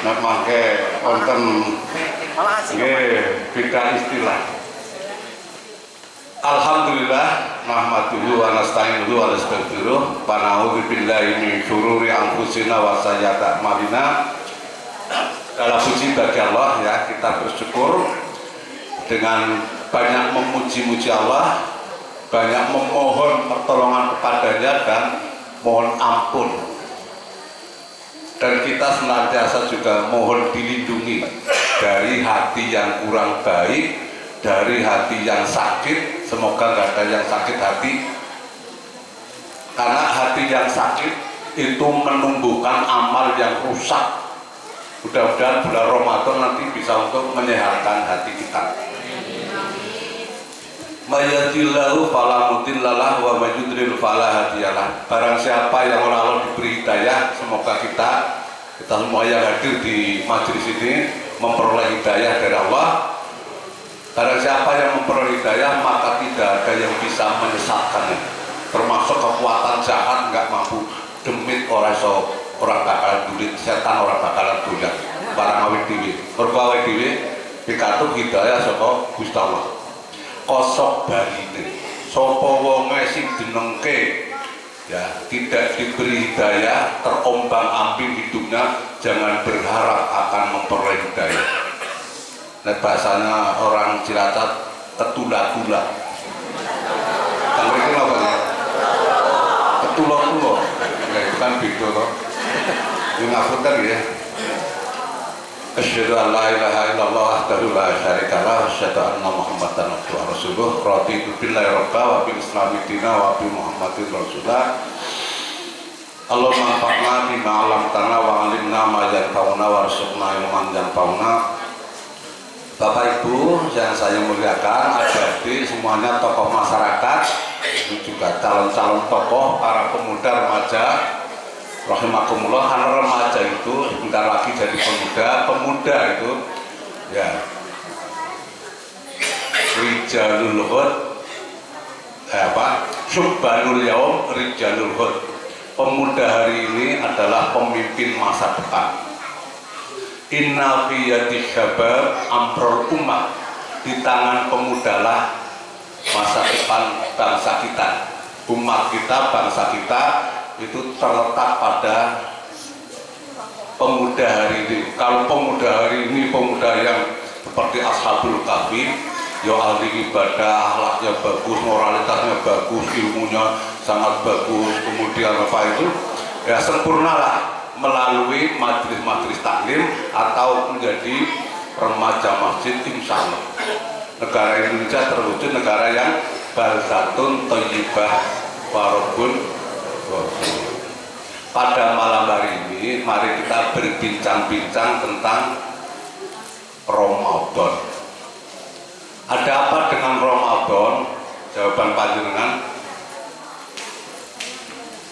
nek mangke wonten nggih beda istilah. Alhamdulillah nahmaduhu wa nasta'inuhu wa nastaghfiruh wa na'udzu billahi min syururi anfusina wa sayyiati a'malina. Kalau puji bagi Allah ya, kita bersyukur dengan banyak memuji-muji Allah, banyak memohon pertolongan kepadanya dan mohon ampun. Dan kita senantiasa juga mohon dilindungi dari hati yang kurang baik, dari hati yang sakit. Semoga nggak ada yang sakit hati, karena hati yang sakit itu menumbuhkan amal yang rusak. Mudah-mudahan bulan Ramadan nanti bisa untuk menyehatkan hati kita. Mayyadillahu fala mudhillalah wa may yudlil fala hadiyalah. Barang siapa yang oleh Allah diberi hidayah, semoga kita semua yang hadir di majelis ini memperoleh hidayah dari Allah. Barang siapa yang memperoleh hidayah, maka tidak ada yang bisa menyesatkannya. Termasuk kekuatan jahat nggak mampu demit orang bakalan dulit, setan orang bakalan dulit. Barang awit dhewe, mergo awit dhewe dikatup hidayah saka Gusti Allah. Kosok baline. Sapa wonge sing jenengke ya tidak diberi hidayah, terombang-ambing hidupnya, jangan berharap akan memperoleh hidayah. Nah, bahasanya orang Cilacap ketula-tula. Kang mriki napa ya? Ketula-tula. Ya itu kan beda toh. Ini ngapunten ya. Asyhadu an la ilaha illallah wahdahu la syarika lah, asyhadu anna Muhammadan abduhu wa rasuluh, raditu billahi rabba wa bil islami dina wa bi Muhammadin rasulullah. Allahumma anfa'na bima 'allamtana wa 'allimna ma yanfa'una warzuqna ilman yanfa'una. Bapak Ibu yang saya muliakan, adik-adik semuanya, tokoh masyarakat, juga calon-calon tokoh, para pemuda remaja, rahimakumullah. Karena remaja itu sebentar lagi jadi pemuda itu ya rijalul ghad, syubbanul yaum rijalul ghad. Pemuda hari ini adalah pemimpin masa depan. Inna fi yadi syabab amrul ummah. Di tangan pemudalah masa depan bangsa kita, umat kita, bangsa kita itu terletak pada pemuda hari ini. Kalau pemuda hari ini pemuda yang seperti Ashabul Kahfi, ya ahli ibadah, akhlaknya bagus, moralitasnya bagus, ilmunya sangat bagus, kemudian apa itu ya sempurnalah melalui majelis-majelis taklim atau menjadi remaja masjid. Insya Allah negara Indonesia terwujud negara yang baldatun thayyibah warabun. Pada malam hari ini mari kita berbincang-bincang tentang Ramadan. Ada apa dengan Ramadan? Jawaban panjenengan,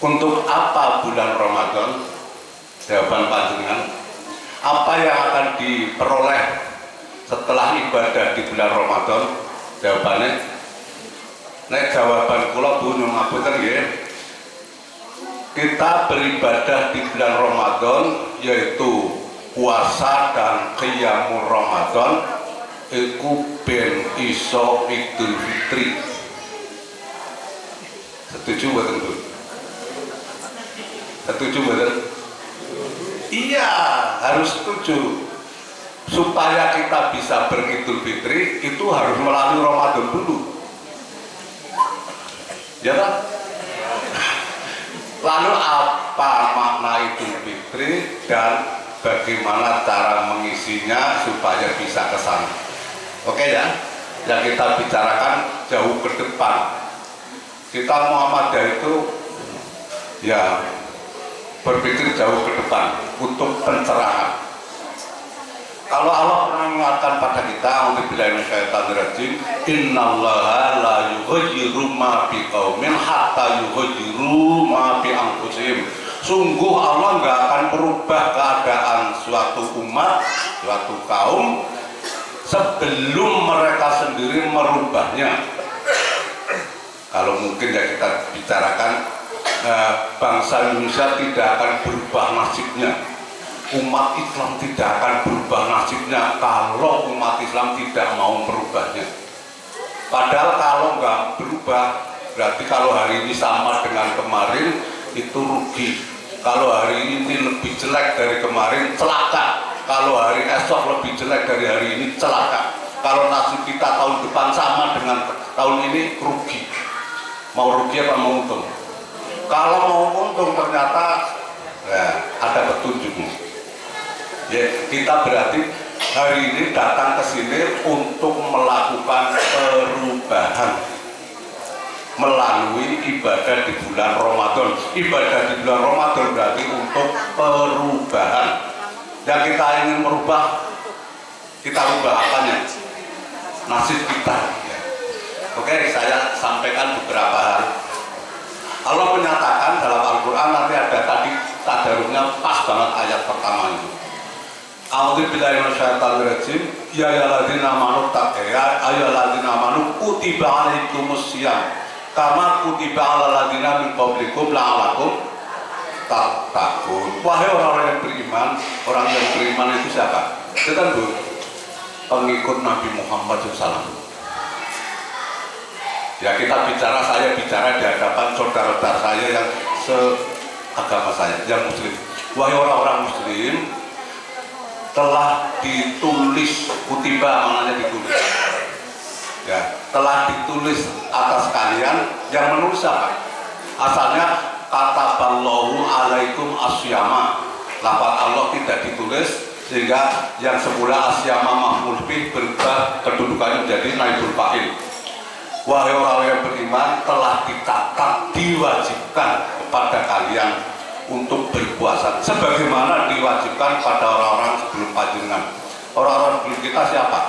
untuk apa bulan Ramadan? Jawaban panjenengan, apa yang akan diperoleh setelah ibadah di bulan Ramadan? Jawabannya, Nek jawaban kula Bu nyuwun ngapunten nggih. Kita beribadah di bulan Ramadan yaitu puasa dan qiyamul Ramadan iku ben iso Idul Fitri. Setuju mboten Bu? Setuju mboten? Iya, harus setuju. Supaya kita bisa beridul fitri itu harus melalui Ramadan dulu. Ya kan? Lalu apa makna Idul Fitri dan bagaimana cara mengisinya supaya bisa ke sana? Oke ya? Yang kita bicarakan jauh ke depan. Kita Muhammadiyah itu ya berpikir jauh ke depan untuk pencerahan. Kalau Allah pernah mengingatkan pada kita, untuk bilang syaitanirrajim, innallaha la yughayyiru ma biqaumin hatta yughayyiru ma bi anfusihim. Sungguh Allah nggak akan merubah keadaan suatu umat, suatu kaum sebelum mereka sendiri merubahnya. Kalau mungkin ya kita bicarakan bangsa Indonesia tidak akan berubah nasibnya, umat Islam tidak akan berubah nasibnya kalau umat Islam tidak mau merubahnya. Padahal kalau nggak berubah berarti kalau hari ini sama dengan kemarin itu rugi. Kalau hari ini lebih jelek dari kemarin celaka. Kalau hari esok lebih jelek dari hari ini celaka. Kalau nasib kita tahun depan sama dengan tahun ini rugi. Mau rugi apa mau untung? Kalau mau untung ternyata ya, ada petunjuknya. Ya, kita berarti hari ini datang ke sini untuk melakukan perubahan melalui ibadah di bulan Ramadan. Ibadah di bulan Ramadan berarti untuk perubahan. Yang kita ingin merubah, kita rubah apanya? Nasib kita. Oke, saya sampaikan beberapa hal. Allah menyatakan dalam Al-Quran, nanti ada tadi tadarusnya pas banget ayat pertama itu. A'udzubillahi minasyaitonirrajim. Ya ayyuhalladzina amanu taqullaha ayyuhalladzina amanu kutiba alaikumusiyam kama kutiba alal ladzina min qablikum la'allakum tattaqun. Wahai orang-orang yang beriman, orang yang beriman itu siapa? Itu kan Bu, pengikut Nabi Muhammad SAW. Ya kita bicara, saya bicara di hadapan saudara-saudara saya yang seagama saya, yang muslim. Wahai orang-orang muslim, telah ditulis, kutiba maknanya ditulis. Ya, telah ditulis atas kalian. Yang menulis apa? Asalnya kataballahu alaikum asyama. Lafaz Allah tidak ditulis sehingga yang semula asyama maf'ul bih berubah kedudukannya menjadi naibul fa'il. Wahai orang yang beriman, telah dicatat, diwajibkan kepada kalian untuk berpuasa sebagaimana diwajibkan pada orang-orang sebelum panjenengan. Orang-orang sebelum kita siapa?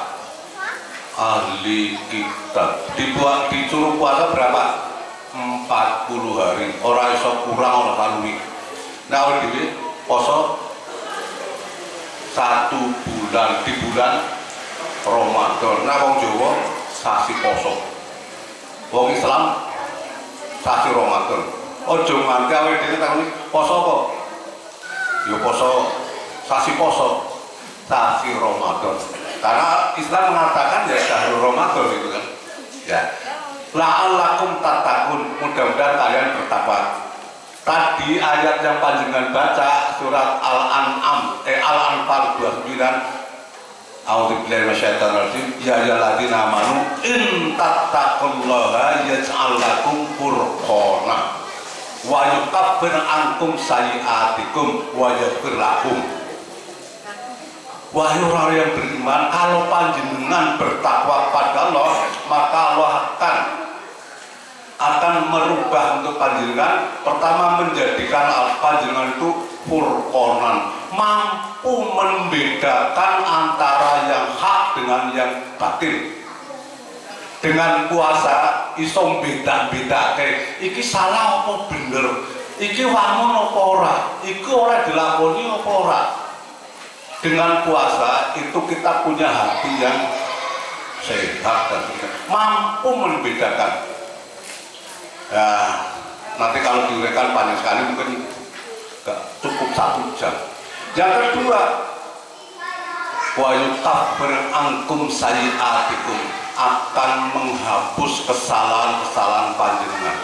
Ahli kitab. Disuruh puasa berapa? 40 hari. Orang iso kurang, orang kalui. Nah, orang ini poso 1 bulan di bulan Ramadan. Nah, wong Jawa sasi poso. Wong Islam sasi Ramadan. Ojo nganti awake dhewe takoni poso apa? Ya poso sasi poso. Sasi Ramadan. Karena Islam mengatakan ya syahrul Ramadan itu kan. Ya. La'allakum tattaqun, mudah-mudahan kalian bertakwa. Tadi ayat yang panjenengan baca surat Al-An'am Al-Anfal 29. A'udzubillahi minasyaitonirrajim. Ya ayyuhalladzina amanu in tattaqullaha yaj'al lakum furqana wa yukaffir ankum sayyi'atikum wa yaghfir lakum. Wahai orang yang beriman, kalau panjenengan bertakwa pada Allah, maka Allah akan merubah untuk panjenengan. Pertama, menjadikan panjenengan itu furqanan, mampu membedakan antara yang hak dengan yang batil. Dengan puasa iso beda-bedake iki salah apa bener, iki wangun apa ora, iki ora dilakoni apa ora. Dengan puasa itu kita punya hati yang sehat dan mampu membedakan. Ya, nanti kalau diuraikan panjang sekali mungkin gak cukup 1 jam. Yang kedua, wa yukaffir ankum sayyi'atikum, akan menghapus kesalahan-kesalahan panjenengan.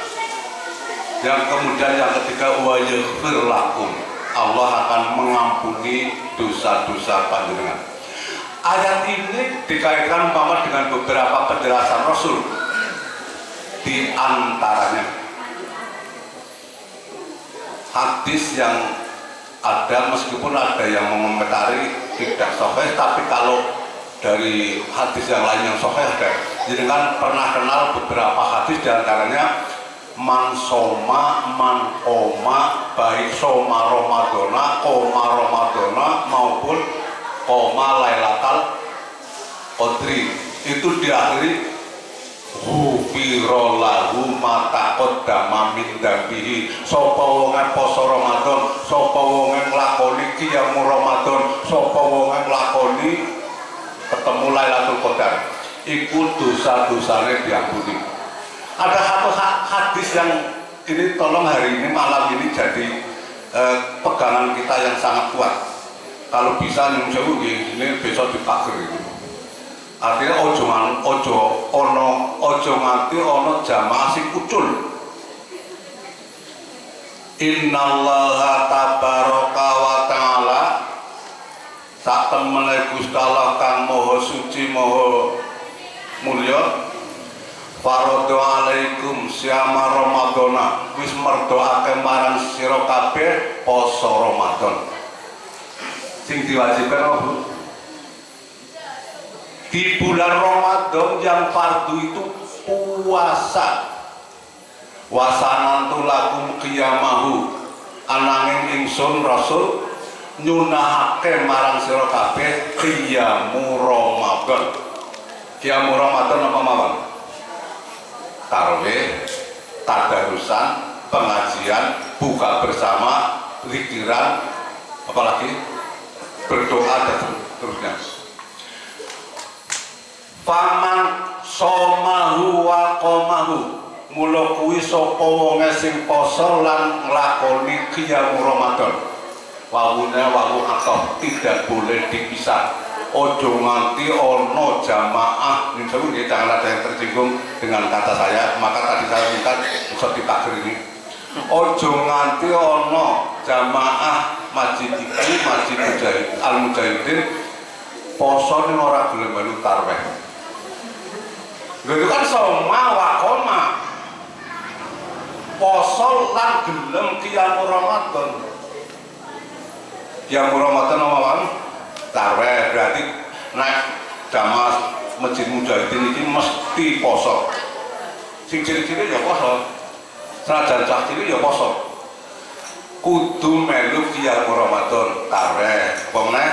Yang kemudian yang ketiga, wa yaghfir lakum, Allah akan mengampuni dosa-dosa panjenengan. Ayat ini dikaitkan umpama dengan beberapa penjelasan Rasul. Di antaranya hadis yang ada, meskipun ada yang mengomentari tidak sahih, tapi kalau dari hadis yang lain yang sahih ada. Jadi kan pernah kenal beberapa hadis, diantaranya man soma, man koma, baik soma Ramadana, koma Ramadana maupun koma Lailatul Qadri, itu diakhiri Hufiro lahu mata qaddama min dambihi. Sapa wonge poso Ramadan, sapa wonge nglakoni qiyamul Ramadan, sapa wonge nglakoni ketemu Lailatul Qadar, iku dosa-dosane diampuni. Ada satu hadis yang ini tolong hari ini malam ini jadi pegangan kita yang sangat kuat. Kalau bisa nyuwun sewu ini besok dipager itu. Artinya ojo nganti ono jamaah sing ucul. Innallaha tabaraka wa ta'ala, sak temene Gusti Allah kang maha suci maha mulya, faradha alaikum syama ramadhana, wis merdoake marang sira kabeh poso Ramadan. Sing diwajibkan apa? Di bulan Ramadan yang fardu itu puasa. Wasanantu lakum qiyamahu, ananging ingsun Rasul nyunahake marang sira kabeh qiyamu Ramadan. Qiyamu Ramadan apa mawon? Tarawih, tadarusan, pengajian, buka bersama, zikiran, apalagi berdoa dan seterusnya. Faman somahu wa qomahu, mula kuwi sapa wonge sing poso lan nglakoni qiyamul Ramadan. Wawune wawu atau tidak boleh dipisah. Ojo nganti ono jamaah, ini jangan ada yang tersinggung dengan kata saya, maka tadi saya minta bisa ditakdir ini. Ojo nganti ono jamaah masjid iki, masjid Al-Mujahidin poso ning ora gelem melu tarawih. Itu kan soma wa koma, poso lan gelem qiyamul Ramadan. Qiyamul Ramadan apa? Tarawih, berarti naik jamaah Masjid Mujahidin ini mesti poso. Sing ciri-ciri ya poso, senajan cah cilik ya poso. Kudu melu qiyamul Ramadan, tarawih, pemene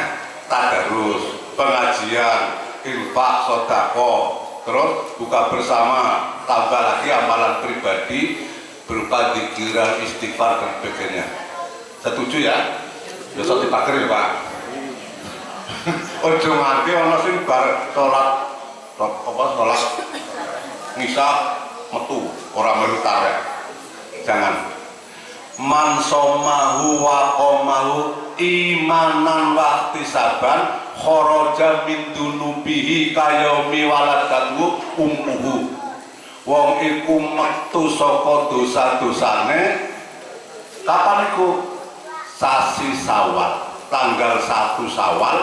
tadarus, pengajian, infak, sedekah, terus buka bersama, tambah lagi amalan pribadi berupa zikiran, istighfar dan sebagainya. Setuju ya? Besok dipakai ya Pak. Ojo nganti ana sing bar salat ngisa metu ora melu tarawih. Jangan. Man somahu wa qomahu imanan wa ihtisaban kharaja min dunubihi kayaumi waladatu ummuhu. Wong iku metu saka dosa-dosane kapan iku? Sasi Syawal, tanggal 1 Syawal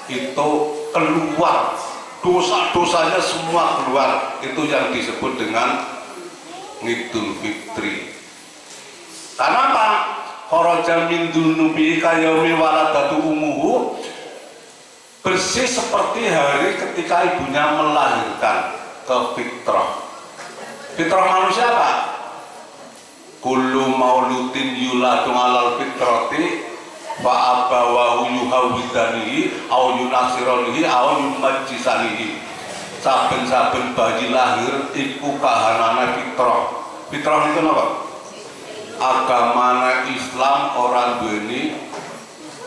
itu keluar dosa-dosanya semua keluar. Itu yang disebut dengan Idul Fitri. Karena apa? Kharaja min dunubihi kayaumi waladatu ummuhu, bersih seperti hari ketika ibunya melahirkan, ke fitrah. Fitrah manusia apa? Kullu mauludin yuladu alal fitrati fa abawahu yuhawidanihi au yunasironihi au yumajjisanihi. Saben-saben bayi lahir iku kahanane fitrah. Fitrah itu apa? Agamane Islam orang duweni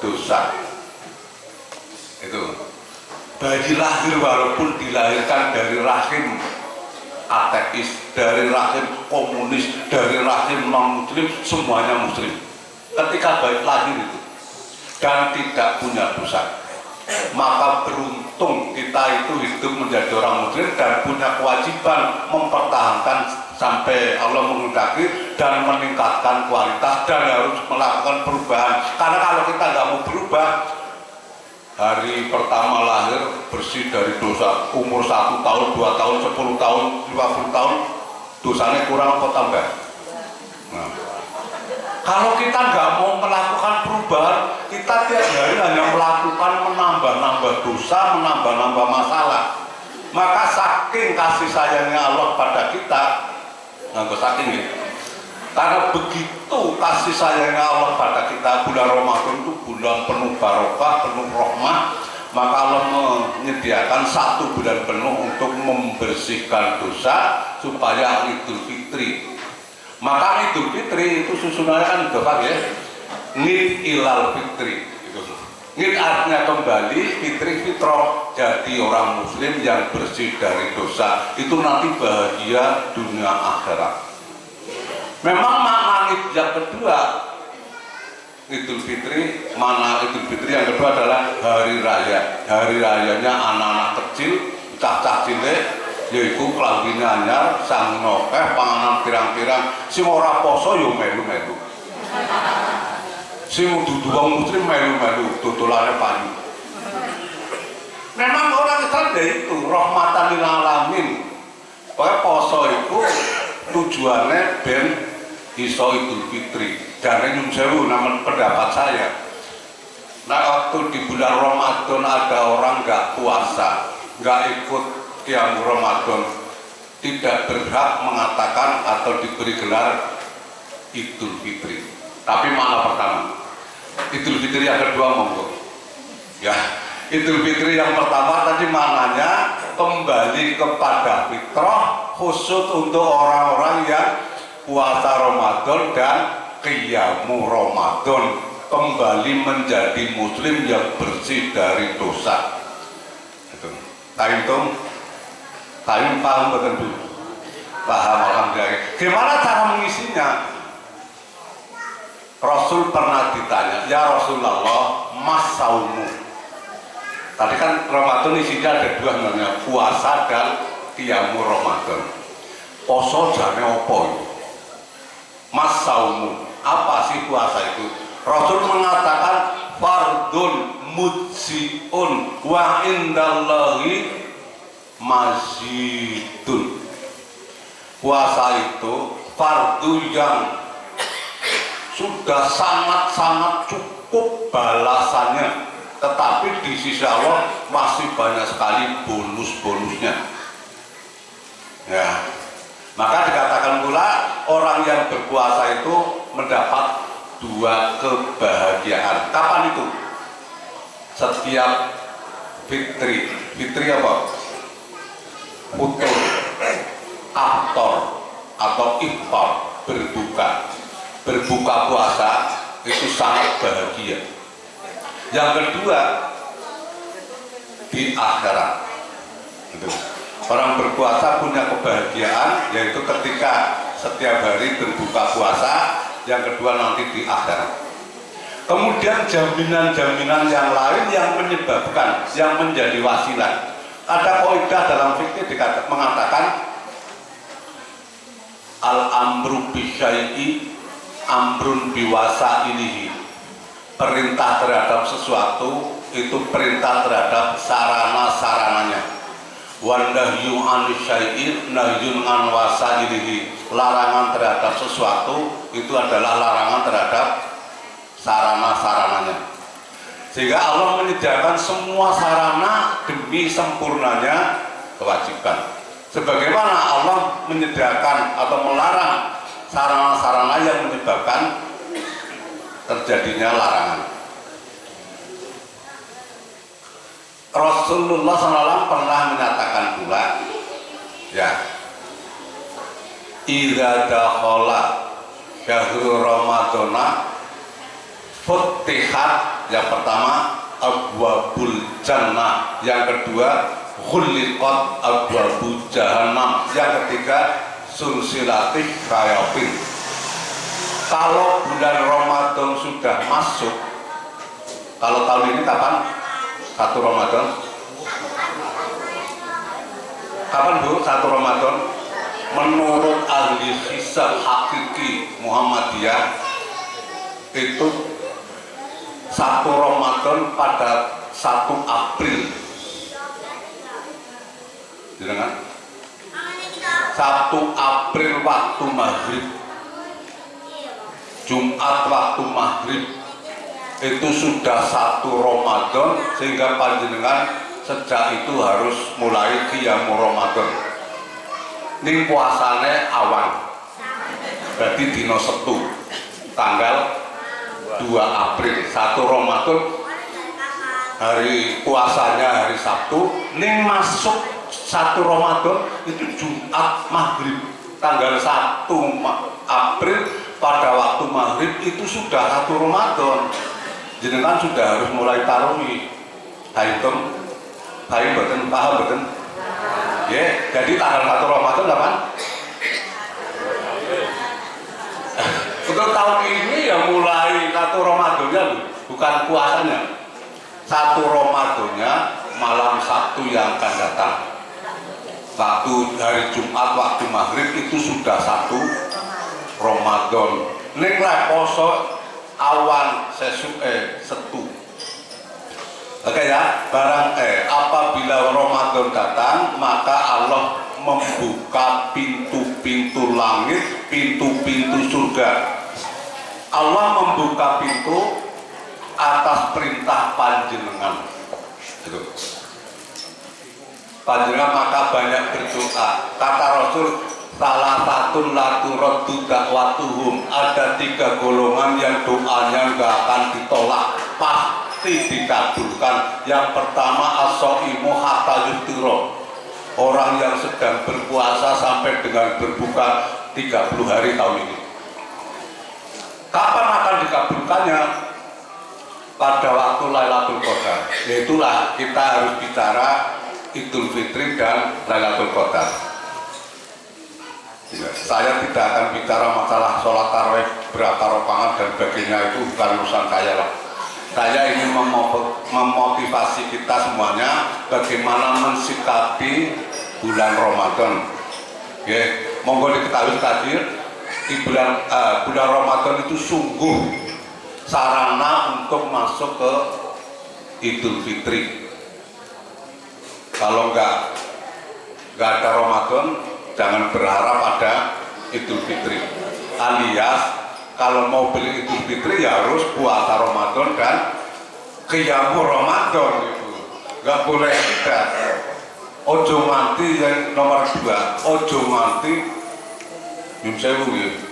dosa. Itu bayi lahir walaupun dilahirkan dari rahim ateis, dari rahim komunis, dari rahim non muslim, semuanya muslim ketika baik lahir itu dan tidak punya dosa. Maka beruntung kita itu hidup menjadi orang muslim dan punya kewajiban mempertahankan sampai Allah menghendaki dan meningkatkan kualitas, dan harus melakukan perubahan. Karena kalau kita nggak mau berubah, hari pertama lahir bersih dari dosa, umur 1 tahun, 2 tahun, 10 tahun, 50 tahun, dosanya kurang atau tambah? Nah, kalau kita nggak mau melakukan perubahan, kita tiap hari hanya melakukan menambah-nambah dosa, menambah-nambah masalah. Maka saking kasih sayangnya Allah pada kita, nggak saking ya, karena begitu kasih sayangnya Allah pada kita, bulan Ramadan itu bulan penuh barokah, penuh rahmah, maka Allah menyediakan 1 bulan penuh untuk membersihkan dosa supaya Idul Fitri. Maka Idul Fitri itu susunannya kan gampang ya, Ngid ilal Fitri gitu. Ngid artinya kembali, Fitri fitrah, jadi orang muslim yang bersih dari dosa itu nanti bahagia dunia akhirat. Memang makna Ngid yang kedua Idul Fitri, makna Idul Fitri yang kedua adalah hari raya. Hari rayanya anak-anak kecil, cah-cah cilik, yaitu kelambine anyar, sang nokeh, panganan pirang-pirang, sing ora poso yo melu-melu. Sing dudu wong muslim melu-melu, dodolane payu. Memang orang Islam ya itu rahmatan lil alamin. Pokoke poso itu tujuannya ben iso Idul Fitri. Jane nyun sewu namun pendapat saya. Nah, waktu di bulan Ramadan ada orang nggak puasa, nggak ikut Qiyam Ramadan, tidak berhak mengatakan atau diberi gelar Idul Fitri. Tapi makna pertama, Idul Fitri yang kedua monggo. Ya, Idul Fitri yang pertama tadi maknanya kembali kepada fitrah, khusus untuk orang-orang yang puasa Ramadan dan Qiyamu Ramadan, kembali menjadi muslim yang bersih dari dosa. Itu. Kalian paham betul dulu? Paham, alhamdulillah. Gimana cara mengisinya? Rasul pernah ditanya, ya Rasulullah, mas saumu. Tadi kan Ramadan isinya ada 2 namanya, puasa dan Qiyamu Ramadan. Poso jane opo? Mas saumu, apa sih puasa itu? Rasul mengatakan fardun mujziun wa indallahi mazidun. Puasa itu fardu yang sudah sangat-sangat cukup balasannya, tetapi di sisi Allah masih banyak sekali bonus-bonusnya. Ya, maka dikatakan pula orang yang berpuasa itu mendapat 2 kebahagiaan. Kapan itu? Setiap Fitri. Fitri apa? Futur, aftor atau iftar, berbuka puasa itu sangat bahagia. Yang kedua, di akhirat gitu. Orang berpuasa punya kebahagiaan, yaitu ketika setiap hari berbuka puasa. Yang kedua nanti di akhirat. Kemudian jaminan-jaminan yang lain yang menyebabkan, yang menjadi wasilah. Ada kaidah dalam fikih mengatakan al-amru bisyai'i amrun biwasa ilihi. Perintah terhadap sesuatu itu perintah terhadap sarana-sarananya. Wan nahyu an syai'in nahyun an wasa ilihi. Larangan terhadap sesuatu itu adalah larangan terhadap sarana-sarananya. Sehingga Allah menyediakan semua sarana demi sempurnanya kewajiban. Sebagaimana Allah menyediakan atau melarang sarana-sarana yang menyebabkan terjadinya larangan. Rasulullah SAW pernah menyatakan pula, ya, idza dakhala syahrul ramadana futihat, yang pertama abwabul jannah, yang kedua Khuliqat abwabu jahannam. Yang ketiga sulsilatih kayafin. Kalau bulan Ramadan sudah masuk, kalau tahun ini kapan? 1 Ramadan. Kapan Bu 1 Ramadan? Menurut ahli hisab hakiki Muhammadiyah itu 1 Ramadan pada 1 April. Jangan 1 April waktu maghrib, Jumat waktu maghrib, itu sudah 1 Ramadan, sehingga panjenengan sejak itu harus mulai qiyamul Ramadan. Ini puasane awan, berarti dino Setu, tanggal 2 April. 1 Ramadan hari puasanya hari Sabtu, ini masuk 1 Ramadan itu Jumat maghrib tanggal 1 April pada waktu maghrib itu sudah 1 Ramadan. Jenengan sudah harus mulai taruhi. Haitem, haim betul, paham betul? Ya, jadi tanggal 1 Ramadan kapan? Untuk tahun ini ya mulai 1 Ramadannya, bukan puasanya. 1 Ramadannya malam Sabtu yang akan datang. Waktu hari Jumat waktu maghrib itu sudah 1 Ramadan. Ning poso awan Setu. Oke ya, apabila Ramadan datang, maka Allah membuka pintu-pintu langit, pintu-pintu surga. Allah membuka pintu atas perintah panjenengan. Itu. Panjenengan maka banyak berdoa. Kata Rasul, salah satu laturoddu dakwatuhum, ada 3 golongan yang doanya nggak akan ditolak, pasti dikabulkan. Yang pertama as-shaimu hatta yuftira, orang yang sedang berpuasa sampai dengan berbuka 30 hari tahun ini. Kapan akan dikabulkannya? Pada waktu Lailatul Qadar. Yaitulah kita harus bicara Idul Fitri dan Lailatul Qadar. Saya tidak akan bicara masalah sholat tarawih berapa rakaat dan sebagainya, itu bukan urusan saya lah. Saya ingin memotivasi kita semuanya bagaimana mensikapi bulan Ramadan. Oke, monggo diketahui sekali, di bulan Ramadan itu sungguh sarana untuk masuk ke Idul Fitri. Kalau nggak ada Ramadan, jangan berharap ada Idul Fitri. Alias kalau mau beli Idul Fitri ya harus puasa Ramadan dan qiyamul Ramadan gitu. Nggak boleh tidak. Ojo manti yang nomor 2. Ojo manti nyun sewu gitu.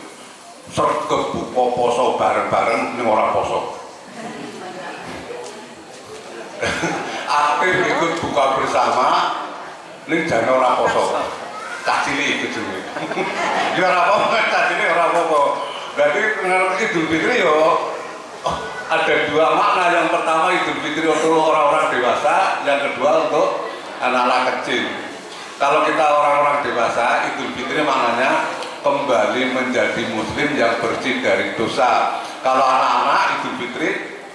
Sergep buka poso bareng-bareng ini orang poso. Aktif ikut buka bersama ini jangan orang poso. Cacili itu juga. Ya apa-apa, cacili orang apa. Berarti Idul Fitri yo ada 2 makna. Yang pertama Idul Fitri untuk orang-orang dewasa, yang kedua untuk anak-anak kecil. Kalau kita orang-orang dewasa, Idul Fitri maknanya kembali menjadi muslim yang bersih dari dosa. Kalau anak-anak Idul Fitri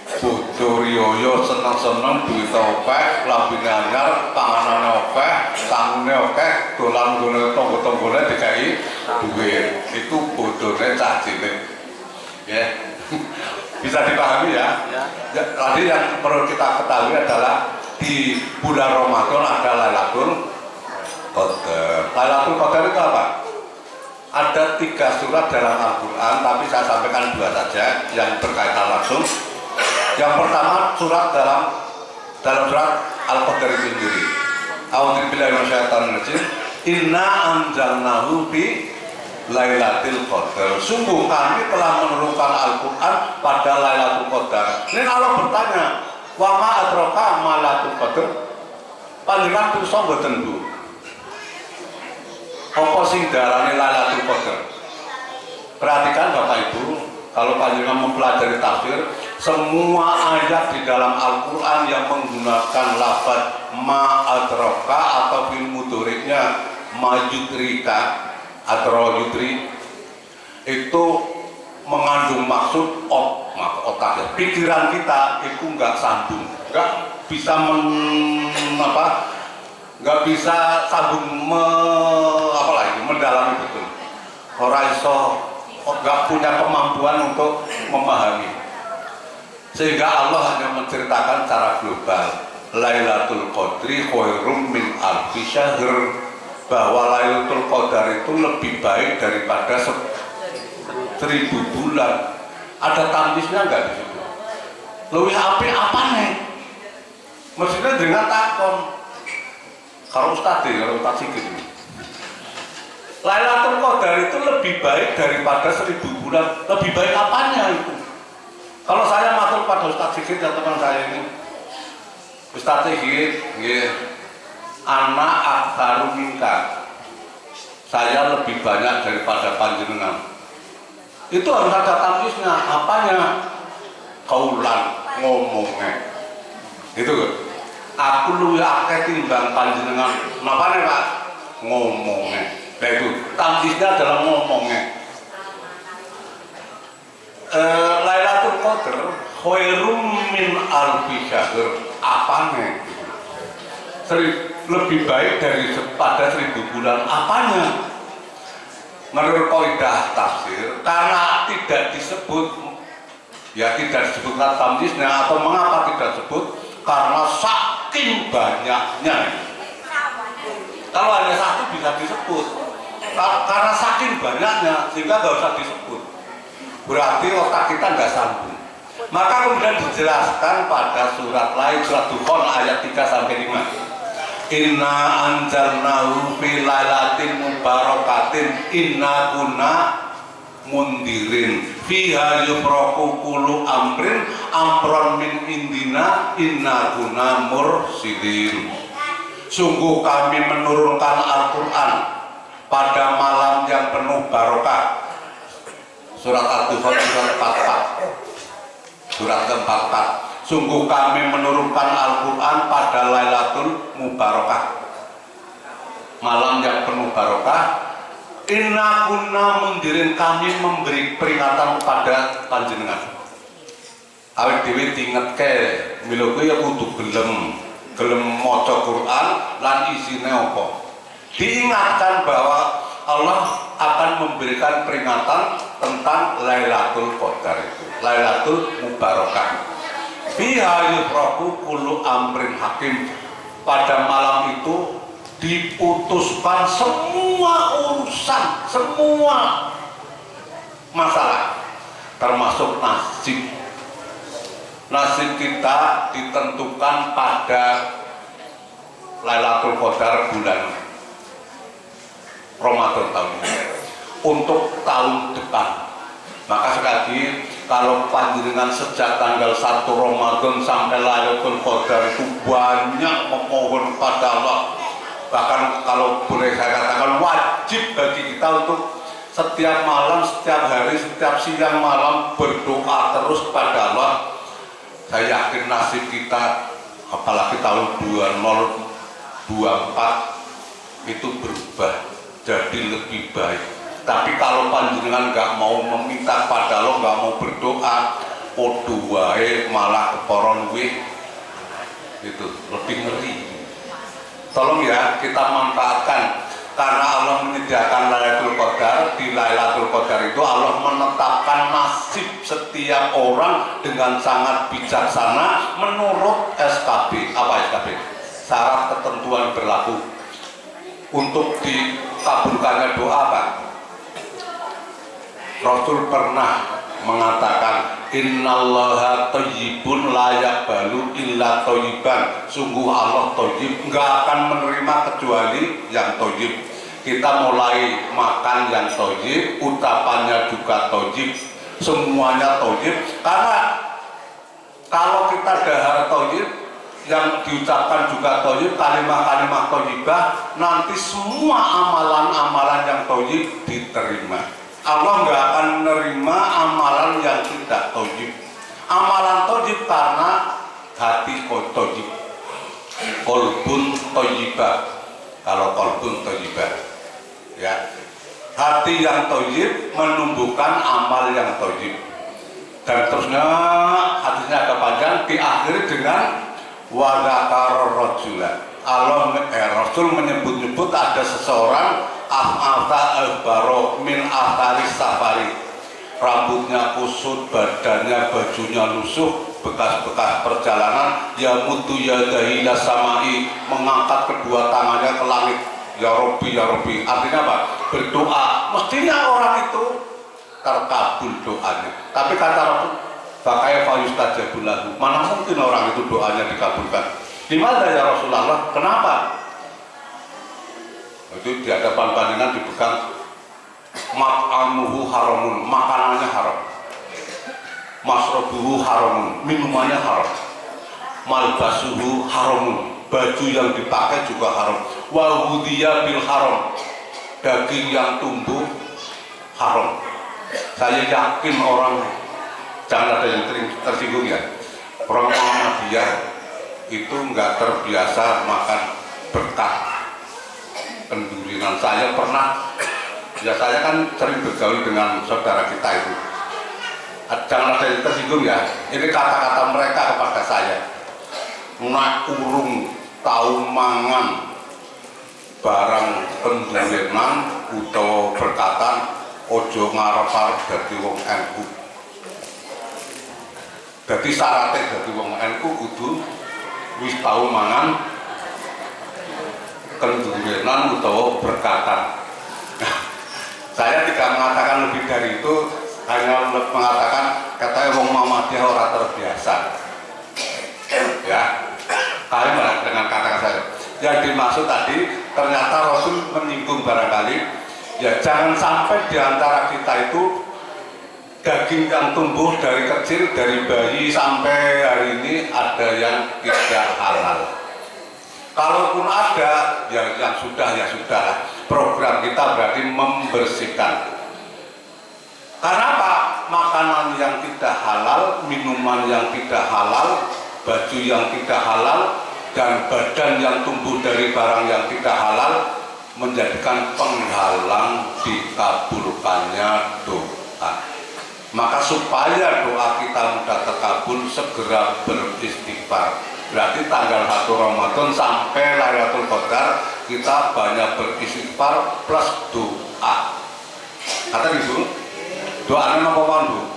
bojo riyo seneng-seneng, duit akeh, lambene anyar, panganane akeh, tangune akeh, dolan-dolan tonggo-tonggone dikai duit. Itu bodone cah cilik. Ya. Bisa dipahami ya? Tadi yang perlu kita ketahui adalah di bulan Ramadan ada Lailatul Qadar. Lailatul Qadar itu apa? Ada 3 surat dalam Al-Quran, tapi saya sampaikan 2 saja yang berkaitan langsung. Yang pertama surat dalam surat Al-Qadar itu sendiri. A'udzubillahi minasyaitonir rajim. Inna anzalnahu fi Lailatul Qadar. Sungguh kami telah menurunkan Al-Quran pada Lailatul Qadar. Ini Allah bertanya, wa ma adraka ma Lailatul Qadar? Panjenengan pirsa mboten Bu? Apa sing darane Lailatul Qadar? Perhatikan Bapak Ibu, kalau panjenengan mempelajari tafsir, semua ayat di dalam Al-Quran yang menggunakan lafaz ma'adraka atau fil mudhari'nya majudrika atau yudri itu mengandung maksud otak ya. Pikiran kita itu nggak sambung, nggak bisa nggak bisa sambung mendalami betul. Ora iso, nggak punya kemampuan untuk memahami, sehingga Allah hanya menceritakan secara global Lailatul Qadri khairum min alfi syahr, bahwa Lailatul Qadar itu lebih baik daripada 1000 bulan. Ada tampisnya nggak di situ? Lebih apik apa nih? Maksudnya dengan takon kalau Ustadz Sigit ini, Lailatul Qadar itu lebih baik daripada 1000 bulan. Lebih baik apanya itu? Kalau saya matur pada Ustadz Sigit dan teman saya ini, Ustadz Sigit, anak aksaru minka, saya lebih banyak daripada panjenengan. Itu harus ada tampisnya. Apanya? Kaulan, ngomongnya. Gitu kan? Aku luwih akeh timbang panjenengan. Napane Pak? Ngomongnya. Nah itu, tampisnya adalah ngomongnya. Lailatul Qadar khairum min alfi syahr. Apanya? Lebih baik daripada 1000 bulan. Apanya? Menurut kaidah tafsir, karena tidak disebut, ya tidak disebutkan tamjiznya, atau mengapa tidak disebut? Karena saking banyaknya. Kalau hanya satu bisa disebut, karena saking banyaknya sehingga nggak usah disebut. Berarti otak kita nggak sambung. Maka kemudian dijelaskan pada surat lain, surat Dukhan ayat 3-5. Inna anjalnahu fi lailatin mubarakatin inna kunna mundirin fiha yufraqu kullu amrin amron min indina inna kunna mursidin. Sungguh kami menurunkan Al-Quran pada malam yang penuh barokah. Surat Ad-Dukhan surat 44. Surat ke-44. Sungguh kami menurunkan Al-Quran pada Lailatul Mubarakah, malam yang penuh barokah. Inna kunna mundirin, kami memberi peringatan kepada panjenengan. Awit dhewe diingetke mila kuwi ya kudu gelem maca Quran lan isine apa. Diingatkan bahwa Allah akan memberikan peringatan tentang Lailatul Qadar itu, Lailatul Mubarakah. Fiha yufraqu kullu amrin hakim. Pada malam itu diputuskan semua urusan, semua masalah, termasuk nasib. Nasib kita ditentukan pada Lailatul Qadar bulan Ramadan tahun ini untuk tahun depan. Maka sekali lagi, kalau panjenengan sejak tanggal 1 Ramadan sampai Lailatul Qadar itu banyak memohon pada Allah. Bahkan kalau boleh saya katakan wajib bagi kita untuk setiap malam, setiap hari, setiap siang malam berdoa terus kepada Allah. Saya yakin nasib kita, apalagi tahun 2024 itu berubah jadi lebih baik. Tapi kalau panjenengan nggak mau meminta pada Allah, nggak mau berdoa, podo wae malah keporon wih, itu lebih ngeri. Tolong ya kita manfaatkan, karena Allah menyediakan Lailatul Qadar. Di Lailatul Qadar itu Allah menetapkan nasib setiap orang dengan sangat bijaksana menurut SKB. Apa SKB? Syarat ketentuan berlaku untuk dikabulkannya doa, Pak. Rasul pernah mengatakan innallaha thayyibun la yaqbalu illa thayyiban. Sungguh Allah thayyib, enggak akan menerima kecuali yang thayyib. Kita mulai makan yang thayyib, ucapannya juga thayyib, semuanya thayyib. Karena kalau kita dahar thayyib, yang diucapkan juga thayyib, kalimat-kalimat thayyibah, nanti semua amalan-amalan yang thayyib diterima. Allah nggak akan menerima amalan yang tidak thayyib. Amalan thayyib karena hati thayyib. Qalbun thayyibah. Kalau qalbun thayyibah, ya, hati yang thayyib menumbuhkan amal yang thayyib. Dan terusnya hadisnya agak panjang, diakhiri dengan wa dzakara rajula. Rasul menyebut-nyebut ada seseorang af'ata al-baro min atharis safari, rambutnya kusut, badannya, bajunya lusuh, bekas-bekas perjalanan, ya mutu yadahi ila samai, mengangkat kedua tangannya ke langit, ya Rabbi ya Rabbi. Artinya apa? Berdoa. Mestinya orang itu terkabul doanya, tapi kata Rasul fakaya fayustajabu lahu, mana mungkin orang itu doanya dikabulkan. Gimana ya Rasulullah? Kenapa? Itu di hadapan panjenengan dipegang, mat'amuhu haramun, makanannya haram, masrobuhu haramun, minumannya haram, malbasuhu haramun, baju yang dipakai juga haram, wahudiya bil haram, daging yang tumbuh haram. Saya yakin orang, jangan ada yang tersinggung ya, orang Muhammadiyah itu nggak terbiasa makan berkah kendurinan. Saya pernah, ya saya kan sering bergaul dengan saudara kita itu, jangan ada yang tersinggung ya, ini kata-kata mereka kepada saya, nak urung tau mangan barang pendurinan utawa berkatan, ojo ngarep-arep dadi wong NU. Dadi syaratnya dadi wong NU kudu wis tau mangan kendurinan utawa berkatan. Saya tidak mengatakan lebih dari itu, hanya mengatakan katanya wong Muhammadiyah ora terbiasa. Ya, kalian dengan kata-kata saya. Yang dimaksud tadi ternyata Rasul menyinggung barangkali, ya jangan sampai diantara kita itu daging yang tumbuh dari kecil, dari bayi sampai hari ini ada yang tidak halal. Kalaupun ada, ya yang sudah ya sudah. Program kita berarti membersihkan. Karena apa? Makanan yang tidak halal, minuman yang tidak halal, baju yang tidak halal, dan badan yang tumbuh dari barang yang tidak halal menjadikan penghalang dikabulkannya doa. Maka supaya doa kita mudah terkabul, segera beristighfar. Berarti tanggal 1 Ramadan sampai Lailatul Qadar kita banyak beristighfar plus doa. Kata gitu, doanya apa Bu?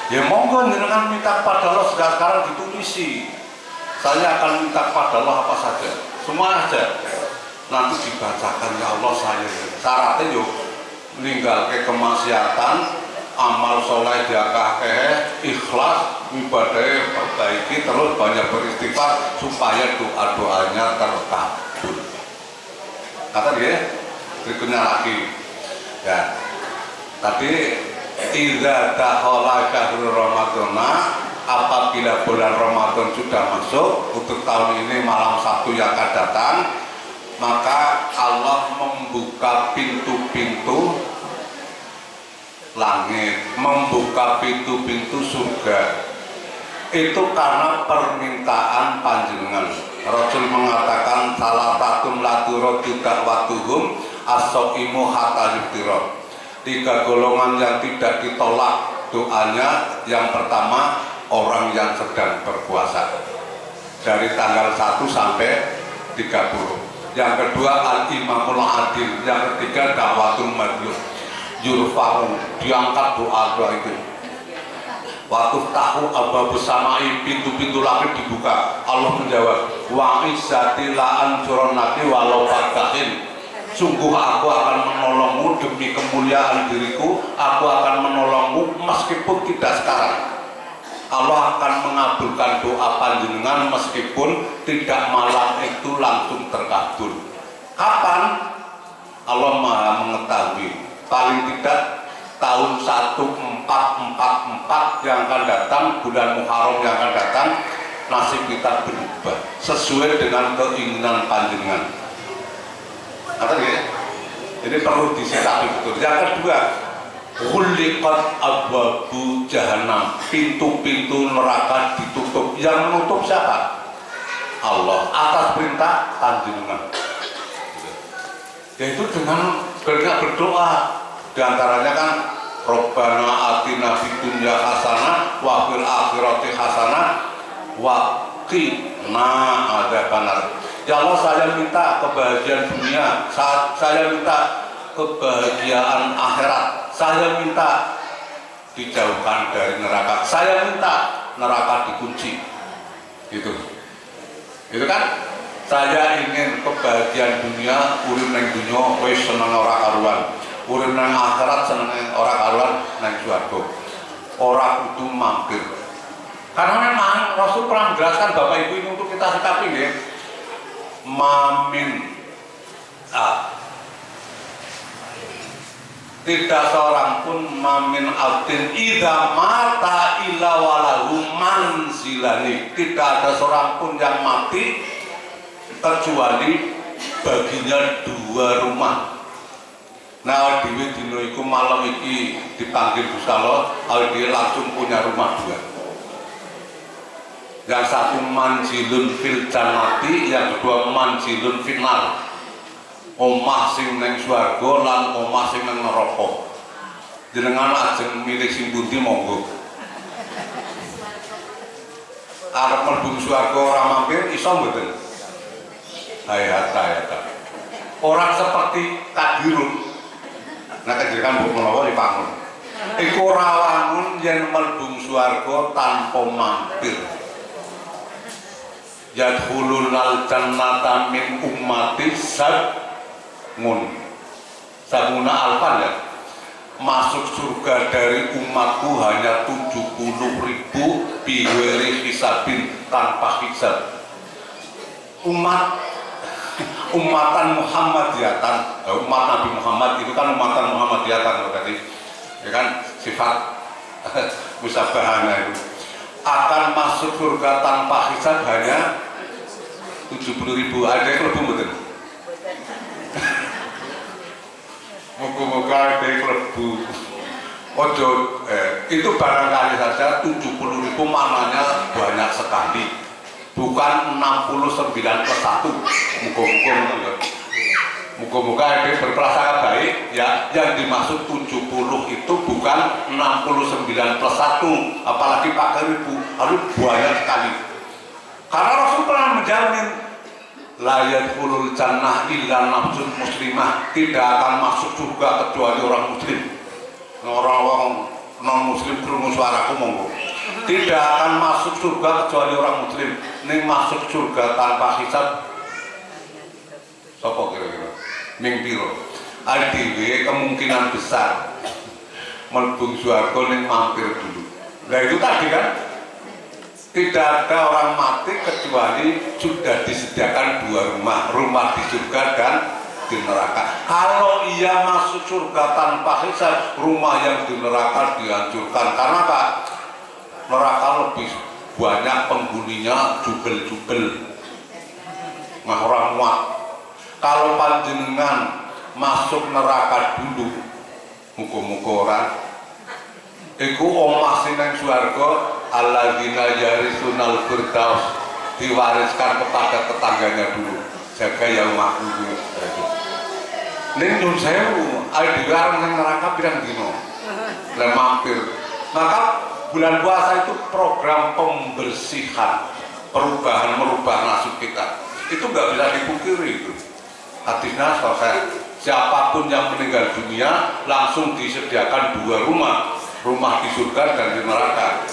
Ya monggo jenengan minta pada Allah sekarang ditulisi. Saya akan minta pada Allah apa saja, semua aja. Nanti dibacakan, ya Allah saya. Syaratnya yuk meninggalkan kemaksiatan, amal soleh diakeh, ikhlas, ibadah perbaiki, terus banyak beristighfar supaya doa-doanya terkabul. Kata dia, berikutnya lagi, ya. Tadi idza dakhala syahrul ramadhana, apabila bulan Ramadan sudah masuk, untuk tahun ini malam Sabtu yang akan datang, maka Allah membuka pintu-pintu langit, membuka pintu-pintu surga. Itu karena permintaan panjenengan. Rasul mengatakan salah satu laturot juga watuhum as-so'imu hatta yuftirah. 3 golongan yang tidak ditolak doanya. Yang pertama, orang yang sedang berpuasa dari tanggal 1 sampai 30. Yang kedua, al-imamul adil. Yang ketiga, dakwatul madlum. Yurfa'u, diangkat doa-doa itu. Waktu tahu abba bersamai, pintu-pintu langit dibuka. Allah menjawab, wa izzati la ansuronaki walau fakahin. Sungguh aku akan menolongmu demi kemuliaan diriku. Aku akan menolongmu meskipun tidak sekarang. Allah akan mengabulkan doa panjenengan meskipun tidak malam itu langsung terkabul. Kapan? Allah Maha mengetahui. Paling tidak tahun 1444 yang akan datang, bulan Muharram yang akan datang, nasib kita berubah sesuai dengan keinginan panjenengan. Kata dia, Jadi perlu disikapi betul. Yang kedua, khuliqat abwabu jahannam, pintu-pintu neraka ditutup. Yang menutup siapa? Allah, atas perintah panjenengan. Yaitu dengan berdoa. Di antaranya kan Rabbana atina fid dunya hasanah wa fil akhirati hasanah wa qina adzabannar. Ya Allah, saya minta kebahagiaan dunia, saya minta kebahagiaan akhirat, saya minta dijauhkan dari neraka, saya minta neraka dikunci. Itu kan, saya ingin kebahagiaan dunia, urip nang dunya wis seneng ora karuan, urip nang akhirat seneng ora karuan nang swarga. Ora kudu mampir. Karena memang Rasul pernah menjelaskan Bapak Ibu ini untuk kita sikapi nggih. Tidak seorang pun mamin abdin idza mata illa walahu manzilani. Tidak ada seorang pun yang mati kecuali baginya dua rumah. Nah, dhewe dina iku malam iki dipanggil Gusti Allah, dia langsung punya rumah dua. Yang satu manjilun fil jannati, yang kedua manjilun final. Omah sing neng swarga lan omah sing neng neraka. Jenengan ajeng milih sing pundi monggo. Arep mlebu swarga ora mampir iso mboten? Hayata. Orang seperti kadirun. Nah kejekan mbok menawa dipangun. Iku ora wangun yen mlebu swarga tanpa mampir. Yadkhulul jannata min ummati sabuna alfan ya. Masuk surga dari umatku hanya 70.000 biwiri hisabin, tanpa hisab. Umatan Muhammadiyatan, umat Nabi Muhammad itu kan umatan Muhammadiyatan berarti ya kan, sifat musabahana itu akan masuk surga tanpa hisab hanya 70.000. Ada yang lebih betul. Moga-moga ada yang lebih. Ojo, itu barangkali saja 70.000 maknanya banyak sekali. Bukan 69+1. Moga-moga ya. Moga-moga ada yang berprasangka baik ya. Yang dimaksud 70 itu bukan 69+1, apalagi pakai ribu, harus banyak sekali. Karena Rasul pernah menjamin la yadkhulul jannah illa nafsun muslimah, tidak akan masuk surga kecuali orang muslim. Orang non muslim krungu suaraku monggo. Tidak akan masuk surga kecuali orang muslim. Ning masuk surga tanpa hisab sapa kira-kira? Ning piro? Dhewe kemungkinan besar mlebu swarga ning mampir dulu. Nah itu tadi kan, tidak ada orang mati kecuali sudah disediakan dua rumah di surga dan di neraka. Kalau ia masuk surga tanpa hisab, rumah yang di neraka dihancurkan. Karena apa? Neraka lebih banyak penghuninya, jubel-jubel, orang muat. Kalau panjenengan masuk neraka dulu, muka-muka orang iku omah sing nang swarga alladzina yarisunal firdaus, diwariskan kepada tetangganya dulu. Jaga ya omahku iki. Ning nyun sewu, ae dilarang nang neraka pirang dino. Lah mampir. Maka bulan puasa itu program pembersihan, perubahan, merubah nasib kita. Itu nggak bisa dipungkiri itu. Hadisnya selesai. Siapapun yang meninggal dunia langsung disediakan dua rumah di surga dan di neraka.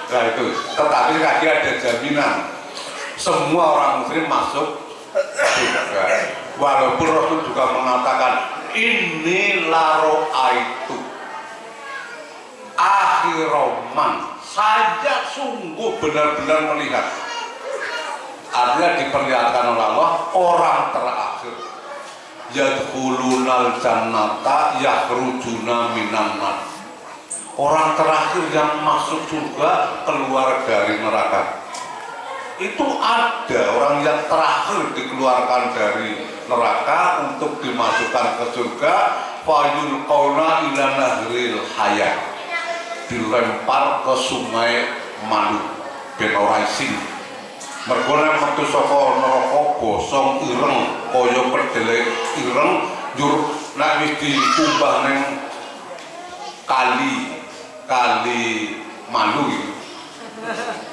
Nah itu, tetapi lagi ada jaminan semua orang muslim masuk surga. Walaupun Rasul juga mengatakan ini laro'aitu akhiroman, saya sungguh benar-benar melihat. Artinya diperlihatkan oleh Allah orang terakhir. Yadkhulunal jannata yakhrujuna minan nar. Orang terakhir yang masuk surga keluar dari neraka. itu ada orang yang terakhir dikeluarkan dari neraka untuk dimasukkan ke surga, fayul qauna ila nahril hayat, dilempar ke sungai Malu ben ora isin. Mergo nek metu saka neraka bosong ireng kaya kedele ireng njur nek wis dikumbah ning kali Malu iki.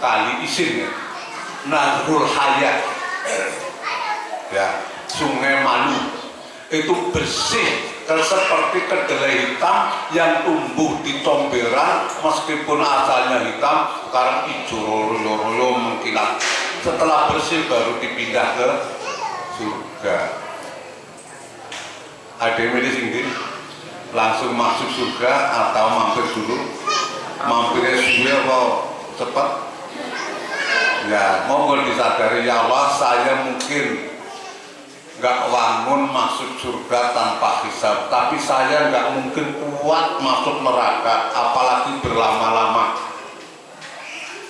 Kali isin Nahrul Hayat ya, sungai Malu itu bersih seperti kedelai hitam yang tumbuh di comberan, meskipun asalnya hitam sekarang hijau royo-royo mengkilat. Setelah bersih baru dipindah ke surga. Ada yang sini langsung masuk surga atau mampir dulu? Mampirnya suwe apa cepat? Ya, mohon disadari ya Allah, saya mungkin nggak wangun masuk surga tanpa hisab, tapi saya nggak mungkin kuat masuk neraka, apalagi berlama-lama.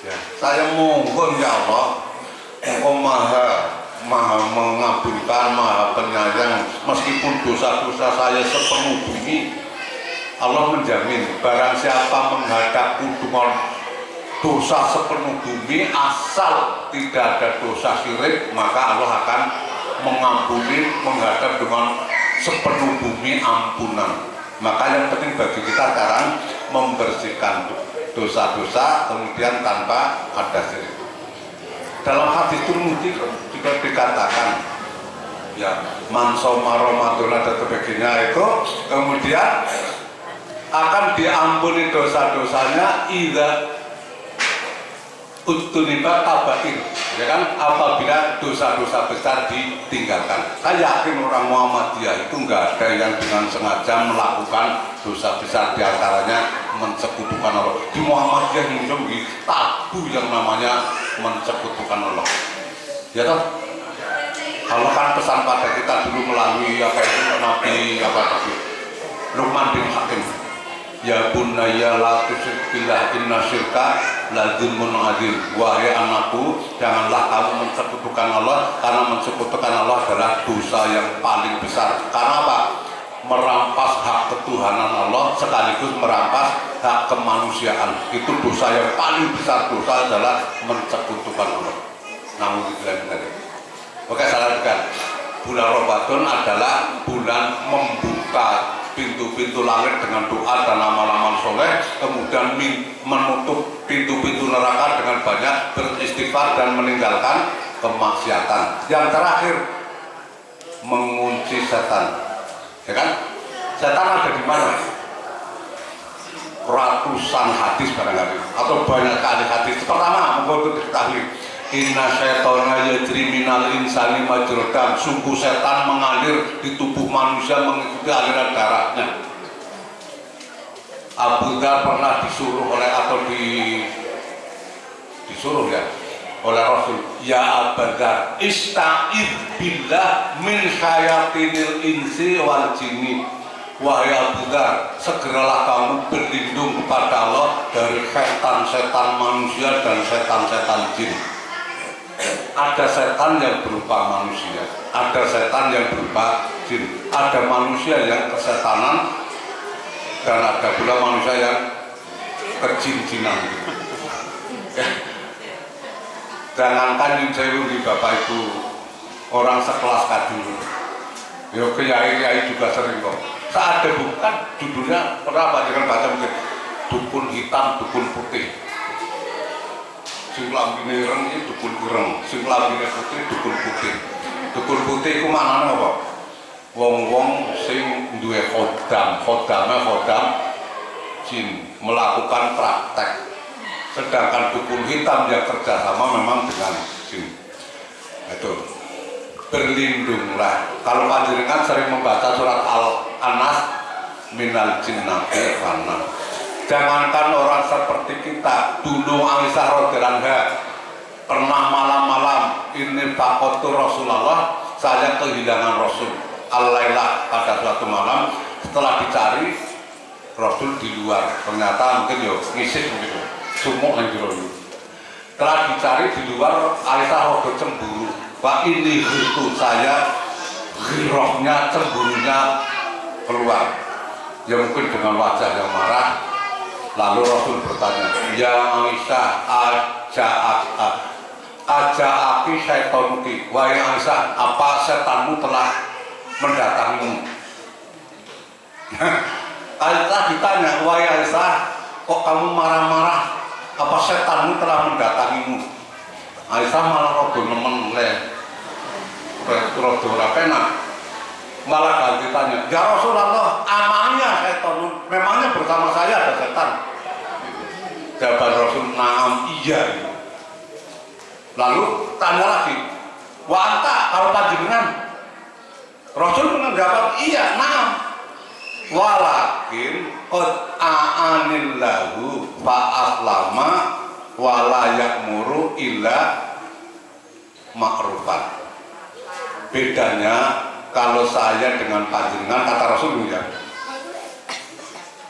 Ya, saya mohon ya Allah, Engkau maha mengabulkan, maha penyayang, meskipun dosa-dosa saya sepenuh bumi. Allah menjamin barang siapa menghadapku dengan dosa sepenuh bumi, asal tidak ada dosa syirik, maka Allah akan mengampuni, menghadap dengan sepenuh bumi ampunan. Maka yang penting bagi kita sekarang membersihkan dosa-dosa kemudian tanpa ada syirik. Dalam hadis Tirmidzi juga dikatakan ya, man shoma Ramadan dan sebagainya itu kemudian akan diampuni dosa-dosanya idza utuniba kabair, ya kan, apabila dosa-dosa besar ditinggalkan. Saya yakin orang Muhammadiyah itu nggak ada yang dengan sengaja melakukan dosa besar, diantaranya mensekutukan Allah. Di Muhammadiyah ini tabu yang namanya mensekutukan Allah, ya toh. Kalau kan pesan pada kita dulu melalui apa itu Nabi apa tadi Luqman bin Hakim, ya bunayya la tusyrik billah inna syirka la dzulmun adzim. Wahai anakku, janganlah kamu mensekutukan Allah, karena mensekutukan Allah adalah dosa yang paling besar. Karena apa? Merampas hak ketuhanan Allah sekaligus merampas hak kemanusiaan. Itu dosa yang paling besar. Dosa adalah mensekutukan Allah. Namun oke, saya lanjutkan. Bulan Ramadan adalah bulan membuka pintu-pintu langit dengan doa dan amal-amal soleh, kemudian menutup pintu-pintu neraka dengan banyak beristighfar dan meninggalkan kemaksiatan. Yang terakhir, mengunci setan. Ya kan? Setan ada di mana? Ratusan hadis barangkali atau banyak kali hadis. Pertama, untuk diketahui, inna syaitana yajri minal insani majrad dam. Sungguh setan mengalir di tubuh manusia mengikuti aliran darahnya. Abu Dhar pernah disuruh oleh atau disuruh ya oleh Rasul, ya Abu Dhar, ista'id billah min syayatinil insi wal jinni. Wahai Abu Dhar, segeralah kamu berlindung kepada Allah dari setan-setan manusia dan setan-setan jin. Ada setan yang berupa manusia, ada setan yang berupa jin, ada manusia yang kesetanan, dan ada pula manusia yang kejin-jinan. Jangankan yang saya di Bapak Ibu orang sekelas kadul, ya kiai juga sering kok. Saat ada bukan judulnya berapa, jangan baca mungkin dukun hitam, dukun putih. Sing lambine ireng iki dukun ireng, sing lambine putih dukun putih. Dukun putih iku maknane apa? Wong-wong sing duwe khodam jin melakukan praktek. Sedangkan dukun hitam yang kerjasama memang dengan jin. Itu berlindunglah. Kalau panjenengan sering membaca surat Al-Anas, minal jinnati wana. Jangankan orang seperti kita, dulu Aisyah radhiyallahu anha pernah malam-malam ini faqatu Rasulullah, saya kehilangan Rasul al-lailah pada suatu malam. Setelah dicari Rasul di luar, ternyata mungkin ya ngisih begitu, sumuk yang jero. Telah dicari di luar, Aisyah rada cemburu. Pak ini itu saya girohnya, cemburunya keluar. Ya mungkin dengan wajah yang marah. Lalu Rasul bertanya, ya Aisyah, aki syaitonki. Wahai Aisyah, apa setanmu telah mendatangimu? Aisyah ditanya, wahai Aisyah, kok kamu marah-marah? Apa setanmu telah mendatangimu? Aisyah malah rada nemen rada ora penak. Malah ganti tanya, ya Rasulullah, amalnya setan, memangnya bersama saya ada setan? Jawaban Rasul, naam, iya. Lalu tanya lagi, wa anta, kalau panjenengan? Rasul menjawab, iya, naam. Walakin qad a'anillahu fa'aslama wa la ya'muru illa ma'rufan. Bedanya kalau saya dengan panjenengan, kata Rasul ya,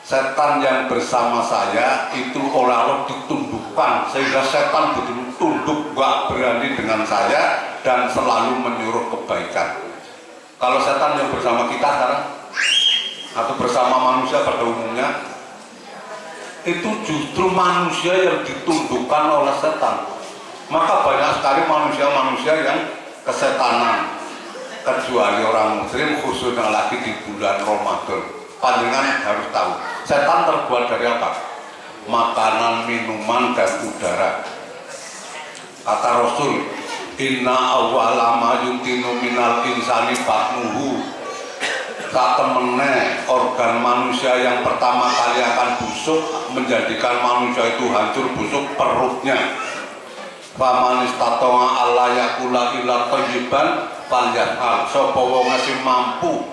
setan yang bersama saya itu olah-olah ditundukkan sehingga setan betul tunduk, gak berani dengan saya dan selalu menyuruh kebaikan. Kalau setan yang bersama kita sekarang atau bersama manusia pada umumnya, itu justru manusia yang ditundukkan oleh setan. Maka banyak sekali manusia-manusia yang kesetanan, kecuali orang muslim, khususnya lagi di bulan Ramadan. Panjenengan harus tahu, setan terbuat dari apa? Makanan, minuman, dan udara. Kata Rasul, inna awwala ma yuntinu minal insani batnuhu. Satemene organ manusia yang pertama kali akan busuk, menjadikan manusia itu hancur busuk, perutnya. Faman istata'a alla yakula illa thayyiban falyaf'al. Sapa wong sing mampu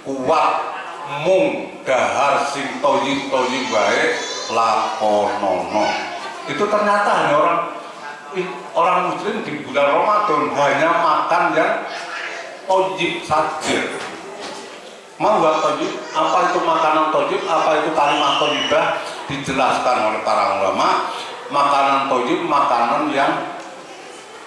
kuat mung dahar sing thayyib wae lakonono. Itu ternyata hanya orang muslim di bulan Ramadan hanya makan yang thayyib saja. Mau buat thayyib, apa itu makanan thayyib, apa itu kalimat thayyibah, dijelaskan oleh para ulama. Makanan thayyib, makanan yang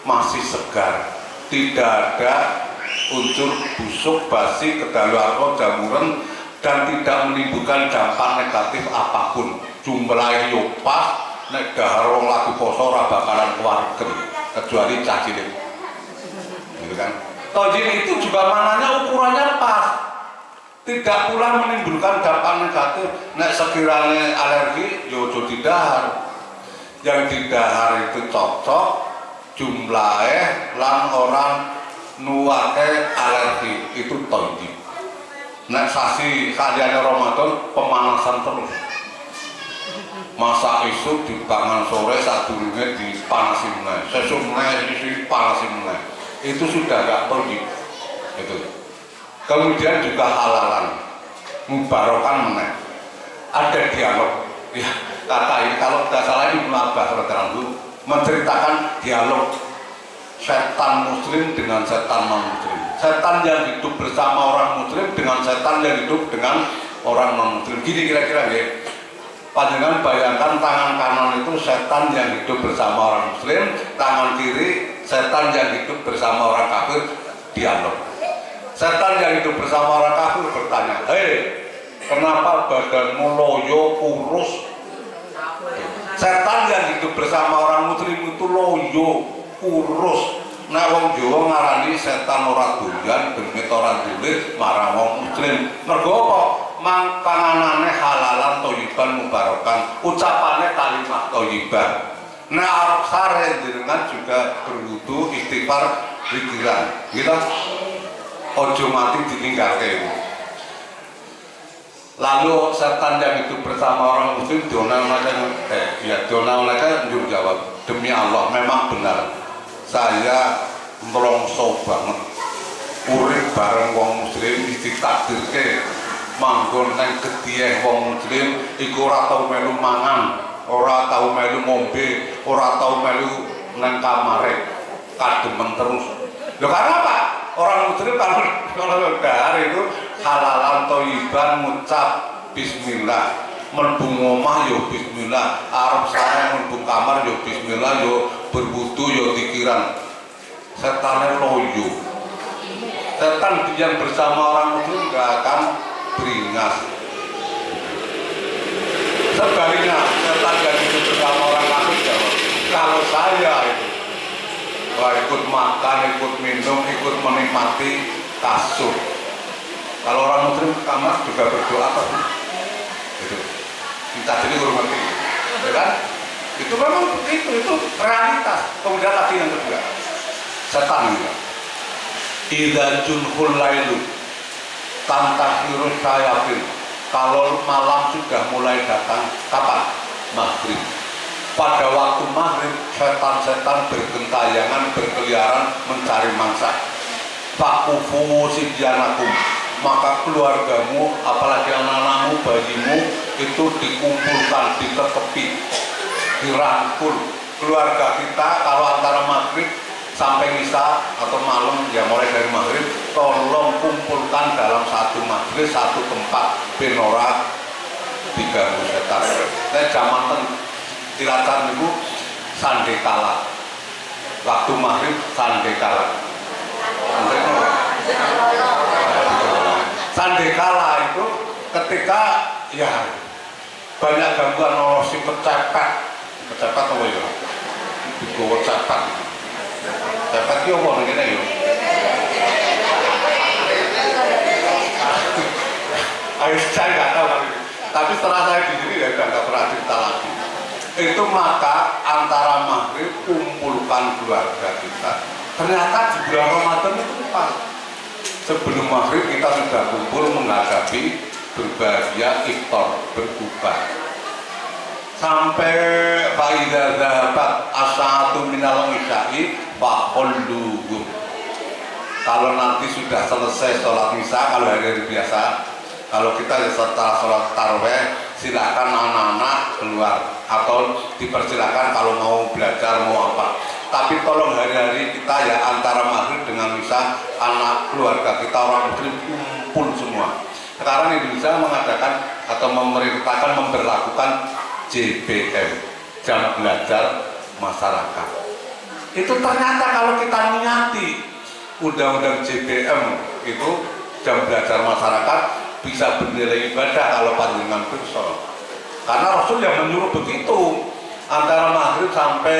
masih segar, tidak ada unsur busuk, basi, kedaluarsa, jamuran, dan tidak menimbulkan dampak negatif apapun. Jumlahnya yo pas, nek dahar wong lagi poso ora bakalan keluargen, kecuali cah cilik. Gitu kan? Thayyib itu juga mananya ukurannya pas. Tidak pula menimbulkan dampak negatif. Nek sekiranya alergi, yo ojo didahar. Yang didahar itu cocok jumlahnya lan orang nuwake alergi, itu thayyib. Nek sasi saliyane Ramadan pemanasan terus. Masak isuk dipangan sore, sadurunge dipanasi meneh. Sesuk meneh dipanasi meneh. Itu sudah enggak thayyib. Itu. Kemudian juga halalan, mubarokan meneh. Ada dialog, ya, kata ini kalau tidak salah ini Ibnu Abbas radhiyallahu menceritakan dialog setan muslim dengan setan non muslim, setan yang hidup bersama orang muslim dengan setan yang hidup dengan orang non muslim. Gini kira-kira ya, panjenengan bayangkan tangan kanan itu setan yang hidup bersama orang muslim, tangan kiri setan yang hidup bersama orang kafir. Dialog. Setan yang hidup bersama orang kafir bertanya, hei, kenapa badanmu loyo kurus? Setan yang hidup bersama orang muslim itu loyo kurus. Nah wong Jawa ngarani setan ora doyan, demit ora dulit, marang wong muslim. Mergo apa? Mang panganane halalan thayyiban mubarakan, ucapane kalimat thayyibah. Nah arep sare jenengan juga berwudu, istighfar, zikiran. Gitu. Ojo mati ditinggalke. Lalu setan yang hidup bersama orang muslim Donald jawab, demi Allah memang benar saya melongso banget urip bareng wong muslim ditakdirke manggon nang gedihe wong muslim iku ora tau melu mangan, ora tau melu ngombe, ora tau melu nang kamare, kademen terus. Lho karena apa? Orang muslim kalau dahar itu halalan thayyiban, ngucap bismillah, mlebu omah yo bismillah, arep sareng mlebu kamar yo bismillah, yo berwudu yo pikiran. Setan loyo. Setan yang bersama orang muslim nggak akan beringas. Sebaliknya setan yang itu bersama orang kafir jawab, kalau saya itu ikut makan, ikut minum, ikut menikmati kasur. Kalau orang muslim ke kamar juga berdoa apa? Gitu. Kita jadi hormati, ya kan? Itu memang begitu, itu realitas. Kemudian lagi yang kedua, setan juga. Idza junhul lailu tantahiru sayatin. Kalau malam sudah mulai datang, kapan? Maghrib. Pada waktu maghrib, setan-setan bergentayangan, berkeliaran mencari mangsa. Fakufu sibyanakum, maka keluargamu, apalagi anak-anakmu, bayimu itu dikumpulkan, diketepi, dirangkul. Keluarga kita kalau antara maghrib sampai isya atau malam, ya mulai dari maghrib, tolong kumpulkan dalam satu majlis, satu tempat, benora diganggu setan. Nah, zaman Cilacap itu sandekala, waktu maghrib sandekala. Sandekala itu ketika ya banyak gangguan nolosi kecepet apa ya? Gue cepet itu apa namanya ya? Saya nggak tahu tapi setelah saya di sini ya udah nggak pernah cerita lagi. Itu maka antara maghrib kumpulkan keluarga kita. Ternyata di bulan Ramadan itu pas sebelum maghrib kita sudah kumpul menghadapi berbahagia iftar, berbuka. Sampai faida zahabat asyatu minal isya'i faqulluhum. Kalau nanti sudah selesai sholat isya, kalau hari-hari biasa, kalau kita setelah sholat tarawih, silakan anak-anak keluar atau dipersilakan kalau mau belajar mau apa. Tapi tolong hari-hari kita ya antara maghrib dengan isya, anak keluarga kita orang muslim kumpul semua. Sekarang Indonesia mengadakan atau memerintahkan memberlakukan JBM, jam belajar masyarakat. Itu ternyata kalau kita niati undang-undang JBM itu jam belajar masyarakat bisa bernilai ibadah kalau panjenengan pirsa. Karena Rasul yang menyuruh begitu, antara maghrib sampai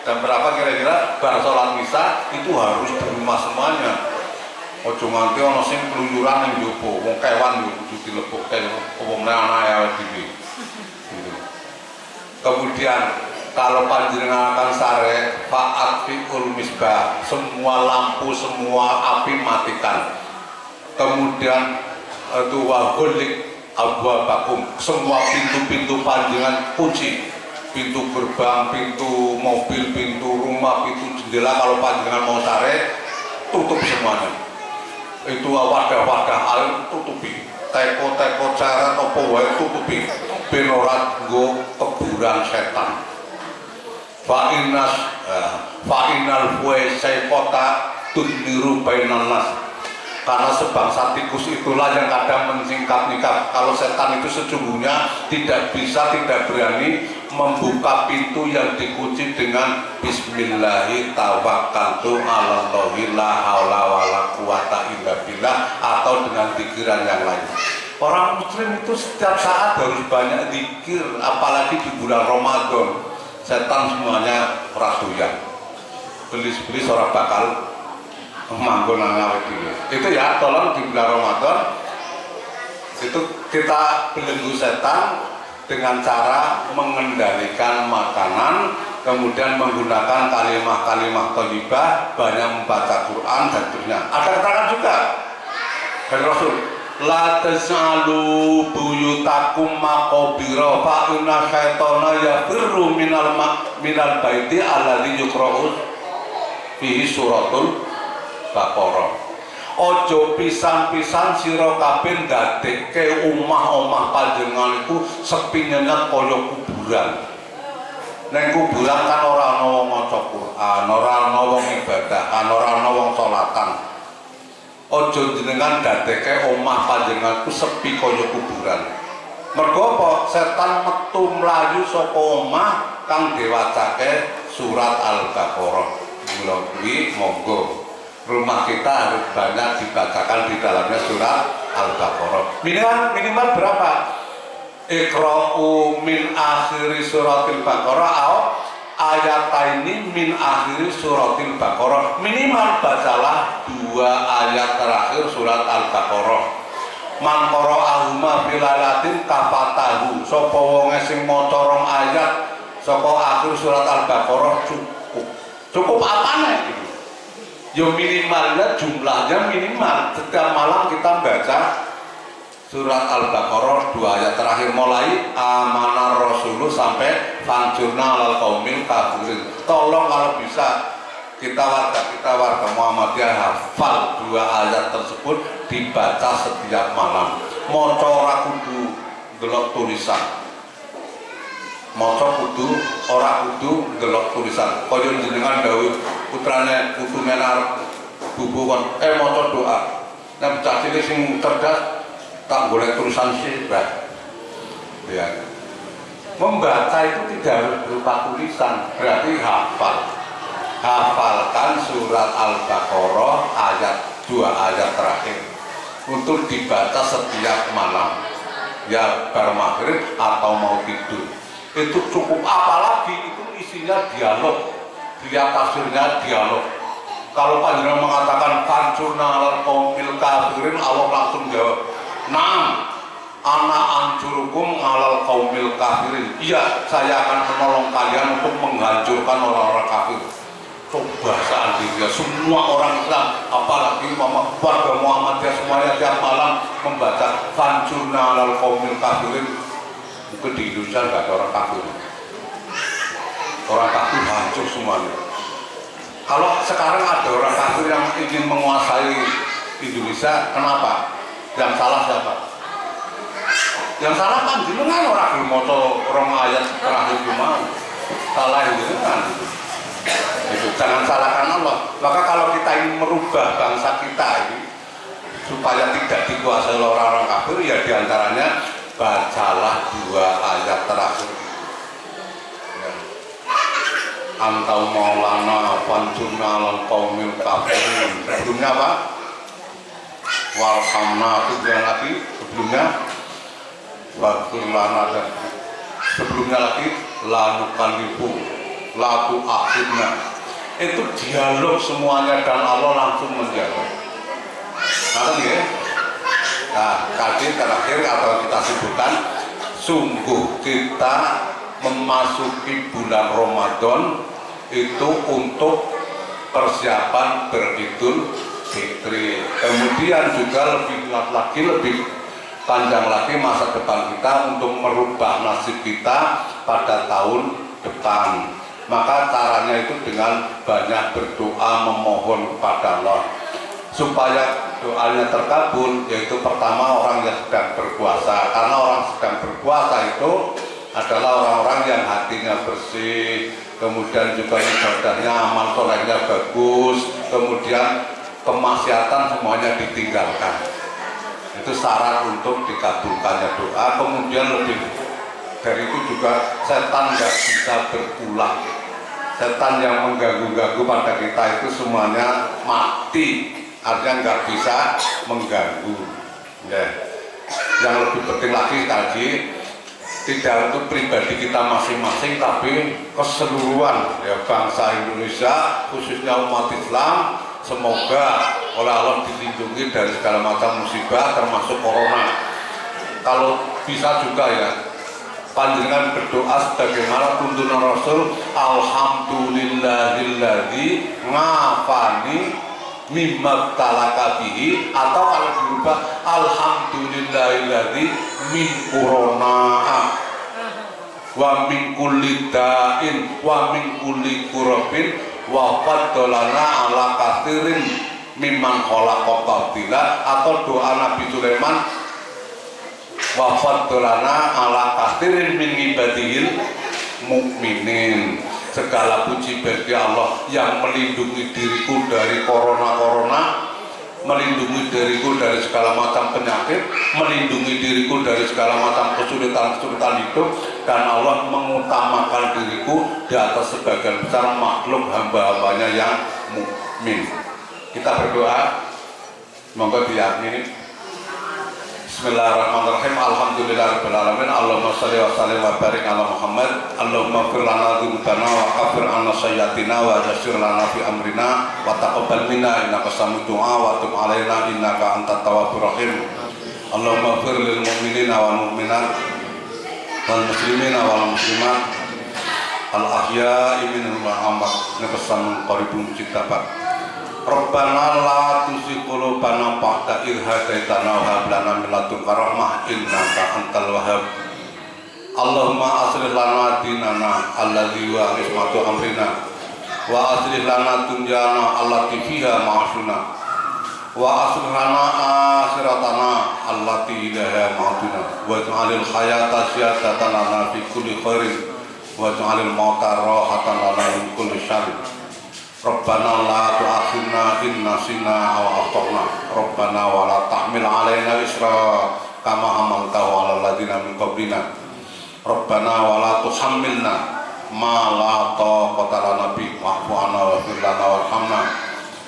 jam berapa kira-kira bar sholat isya itu harus di rumah semuanya. Ojo nganti ana sing keluyuran ning jopo, wong kewan yo kudu dilepukke umumne anae dhewe. Kemudian kalau panjenengan akan sare fa'at fi'ul misbah, semua lampu, semua api matikan. Kemudian itu wahulik abwabakum, semua pintu-pintu panjenengan kunci, pintu gerbang, pintu mobil, pintu rumah, pintu jendela kalau panjenengan mau sare tutup semuanya. Itu wadah-wadah air tutupi, teko-teko cara apa wae tutupi, ben ora nggo keburan setan. Fa'innal fuwaisaiqata tudniru bainan nas. Karena sebangsa tikus itulah yang kadang menyingkap-nyingkap. Kalau setan itu sesungguhnya tidak bisa, tidak berani membuka pintu yang dikunci dengan Bismillahi tawakkaltu 'alallahi la haula wala quwata illa billah atau dengan pikiran yang lain. Orang muslim itu setiap saat harus banyak zikir, apalagi di bulan Ramadan. Setan semuanya rasuyan. Belis-belis orang bakal manggon nang itu ya, tolong di bulan Ramadan itu kita belenggu setan dengan cara mengendalikan makanan, kemudian menggunakan kalimah-kalimah thayyibah, banyak membaca Quran dan seterusnya. Ada keterangan juga dari Rasul, la tas'alu buyutakum maqabira fa inna syaitana yafirru minal baiti alladzi yuqra'u fihi suratul Baqarah. Ojo pisan-pisan sira kabeh ndadekke omah-omah panjenengan iku sepi nyengat kaya kuburan. Neng kuburan kan ora ana wong maca Quran, ora ana wong ibadah, ora ana wong salatan. Ojo jenengan ndadekke omah panjenengan iku sepi kaya kuburan. Mergo apa? Setan metu mlayu saka omah kang diwacake surat Al-Baqarah. Mula kuwi monggo rumah kita harus banyak dibacakan di dalamnya surat Al-Baqarah. Minimal berapa? Iqra'u min akhiri suratil Baqarah atau ayataini min akhiri suratil Baqarah. Minimal bacalah 2 ayat terakhir surat Al-Baqarah. Man qara'ahuma fil lailatin kafatahu. Sapa wonge sing maca 2 ayat saka akhir surat Al-Baqarah cukup. Cukup apane itu? Ya minimalnya jumlahnya minimal. Setiap malam kita baca surat Al-Baqarah 2 ayat terakhir mulai amanar rasuluh sampai fanjurna alal qaumil kafirin. Tolong kalau bisa kita warga Muhammadiyah hafal 2 ayat tersebut, dibaca setiap malam. Maca ora kudu delok tulisan. Maca kudu ora kudu delok tulisan. Kaya jenengan dawuh putrane putu menar bubu kon maca doa. Nek bocah cilik sing cerdas tak golek tulisan sih, ya. Membaca itu tidak harus berupa tulisan, berarti hafalkan surat Al-Baqarah ayat 2 ayat terakhir untuk dibaca setiap malam, ya bar maghrib atau mau tidur. Itu cukup, apalagi itu isinya dialog, dia tafsirnya dialog. Kalau panjenengan mengatakan fancurna alal qaumil kafirin, Allah langsung jawab, "Naam, ana anjurukum alal qaumil kafirin." Iya, saya akan menolong kalian untuk menghancurkan orang-orang kafir. Coba seandainya semua orang Islam, apalagi warga Muhammadiyah semuanya tiap malam membaca fancurna alal qaumil kafirin, mungkin di Indonesia nggak ada orang kafir. Orang kafir hancur semuanya. Kalau sekarang ada orang kafir yang ingin menguasai Indonesia, kenapa? Yang salah siapa? Yang salah kan jenengan, orang moto orang ayat terakhir gimana? Salah jenengan. Itu jangan salahkan Allah. Maka kalau kita ingin merubah bangsa kita ini supaya tidak dikuasai oleh orang-orang kafir, ya diantaranya bacalah 2 ayat terakhir. Ya. Antau maulana fancurna alal qaumil kafirin. Sebelumnya apa? Warhamna, itu yang lagi sebelumnya Bakulana, dan sebelumnya lagi lanukanlibu latu akhirnya. Itu dialog semuanya dan Allah langsung menjawab. Nah, ya. Nah, tadi terakhir atau kita sebutkan, sungguh kita memasuki bulan Ramadan itu untuk persiapan beridul fitri. Kemudian juga lebih panjang lagi masa depan kita untuk merubah nasib kita pada tahun depan. Maka caranya itu dengan banyak berdoa, memohon kepada Allah supaya doanya terkabul. Yaitu pertama, orang yang sedang berpuasa, karena orang sedang berpuasa itu adalah orang-orang yang hatinya bersih, kemudian juga ibadahnya, amal solehnya bagus, kemudian kemaksiatan semuanya ditinggalkan. Itu syarat untuk dikabulkannya doa. Kemudian lebih dari itu juga setan nggak bisa berulang. Setan yang mengganggu-ganggu pada kita itu semuanya mati, artinya nggak bisa mengganggu. Ya. Yang lebih penting lagi tadi, tidak untuk pribadi kita masing-masing, tapi keseluruhan ya bangsa Indonesia, khususnya umat Islam. Semoga oleh Allah dilindungi dari segala macam musibah termasuk corona. Kalau bisa juga ya panjenengan berdoa sebagaimana tuntunan Rasul, alhamdulillahilladzi ngafani mimma talaka bihi, atau kalau dirubah alhamdulillahilladzi min corona wa min kulli da'in wa min kulli kurabin wa faddalana ala kathirin mimman khalaqa tafdila, atau doa Nabi Sulaiman wa faddalana ala kathirin min ibadihil mukminin. Segala puji bagi Allah yang melindungi diriku dari corona-corona melindungi diriku dari segala macam penyakit, melindungi diriku dari segala macam kesulitan-kesulitan hidup, dan Allah mengutamakan diriku di atas sebagian besar makhluk hamba-hambanya yang mukmin. Kita berdoa, semoga diyakini. Bismillahirrahmanirrahim. Alhamdulillahirabbil alamin. Allahumma shalli wa sallim wa barik ala Muhammad. Allahumma fir lana dzunubana wa kafir 'anna sayyi'atina wa yassir lana fi amrina wa taqabbal minna innaka sami'ud du'a wa tub 'alaina innaka antat tawwabur rahim. Allahumma fir lil mu'minina wal mu'minat wal muslimina wal muslimat al ahya'i minhum wal amwat innaka sami'un qaribun mujibbat. Rabbana la tuzigh qulubana ba'da idh hadaitana wa hab lana min ladunka rahmah innaka antal wahhab. Allahumma aslih lana dinana alladzi huwa ismatu amrina wa aslih lana dunyana allati fiha ma'ashuna wa aslih lana akhiratana allati ilaiha ma'aduna wa ja'alil hayata ziyadatan lana fi kulli khairin wa ja'alil mauta rahatan lana min kulli syarrin. Rabbana la tu'akhidna in nasina aw akhtana. Rabbana wa la tahmil 'alaina isra kama hamaltahu 'alal ladzina min qablina. Rabbana wa la tuhammilna ma la taqata lana bihi wa'fu 'anna waghfir lana warhamna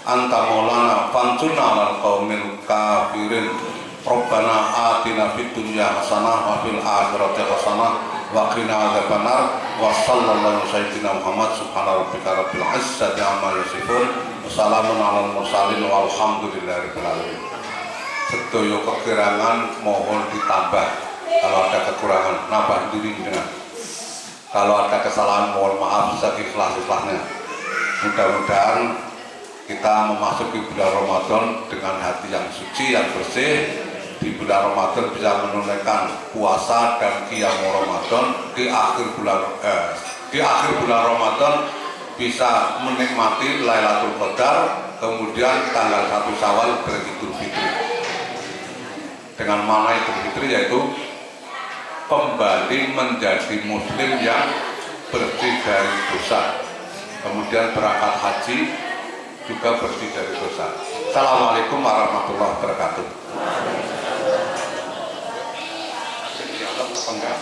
anta maulana fansurna 'alal qaumil kafirin. Rabbana atina fid dunya hasanah wa fil akhirati hasanah wa qina adzabannar. Wa sallallahu sayyidina Muhammad subhana rabbika rabbil izzati amma yasifun wa salamun alal mursalin walhamdulillahirabbil alamin. Sedaya kekurangan mohon ditambah, kalau ada kekurangan nambah diri dengan, kalau ada kesalahan mohon maaf seikhlas-ikhlasnya. Mudah-mudahan kita memasuki bulan Ramadan dengan hati yang suci, yang bersih. Di bulan Ramadan bisa menunaikan puasa dan qiyam Ramadan. Di akhir bulan Ramadan bisa menikmati Lailatul Qadar, kemudian tanggal 1 Syawal beridul fitri. Dengan makna Idul Fitri yaitu kembali menjadi muslim yang bersih dari dosa, kemudian berangkat haji juga bersih dari dosa. Assalamualaikum warahmatullahi wabarakatuh. Enggak.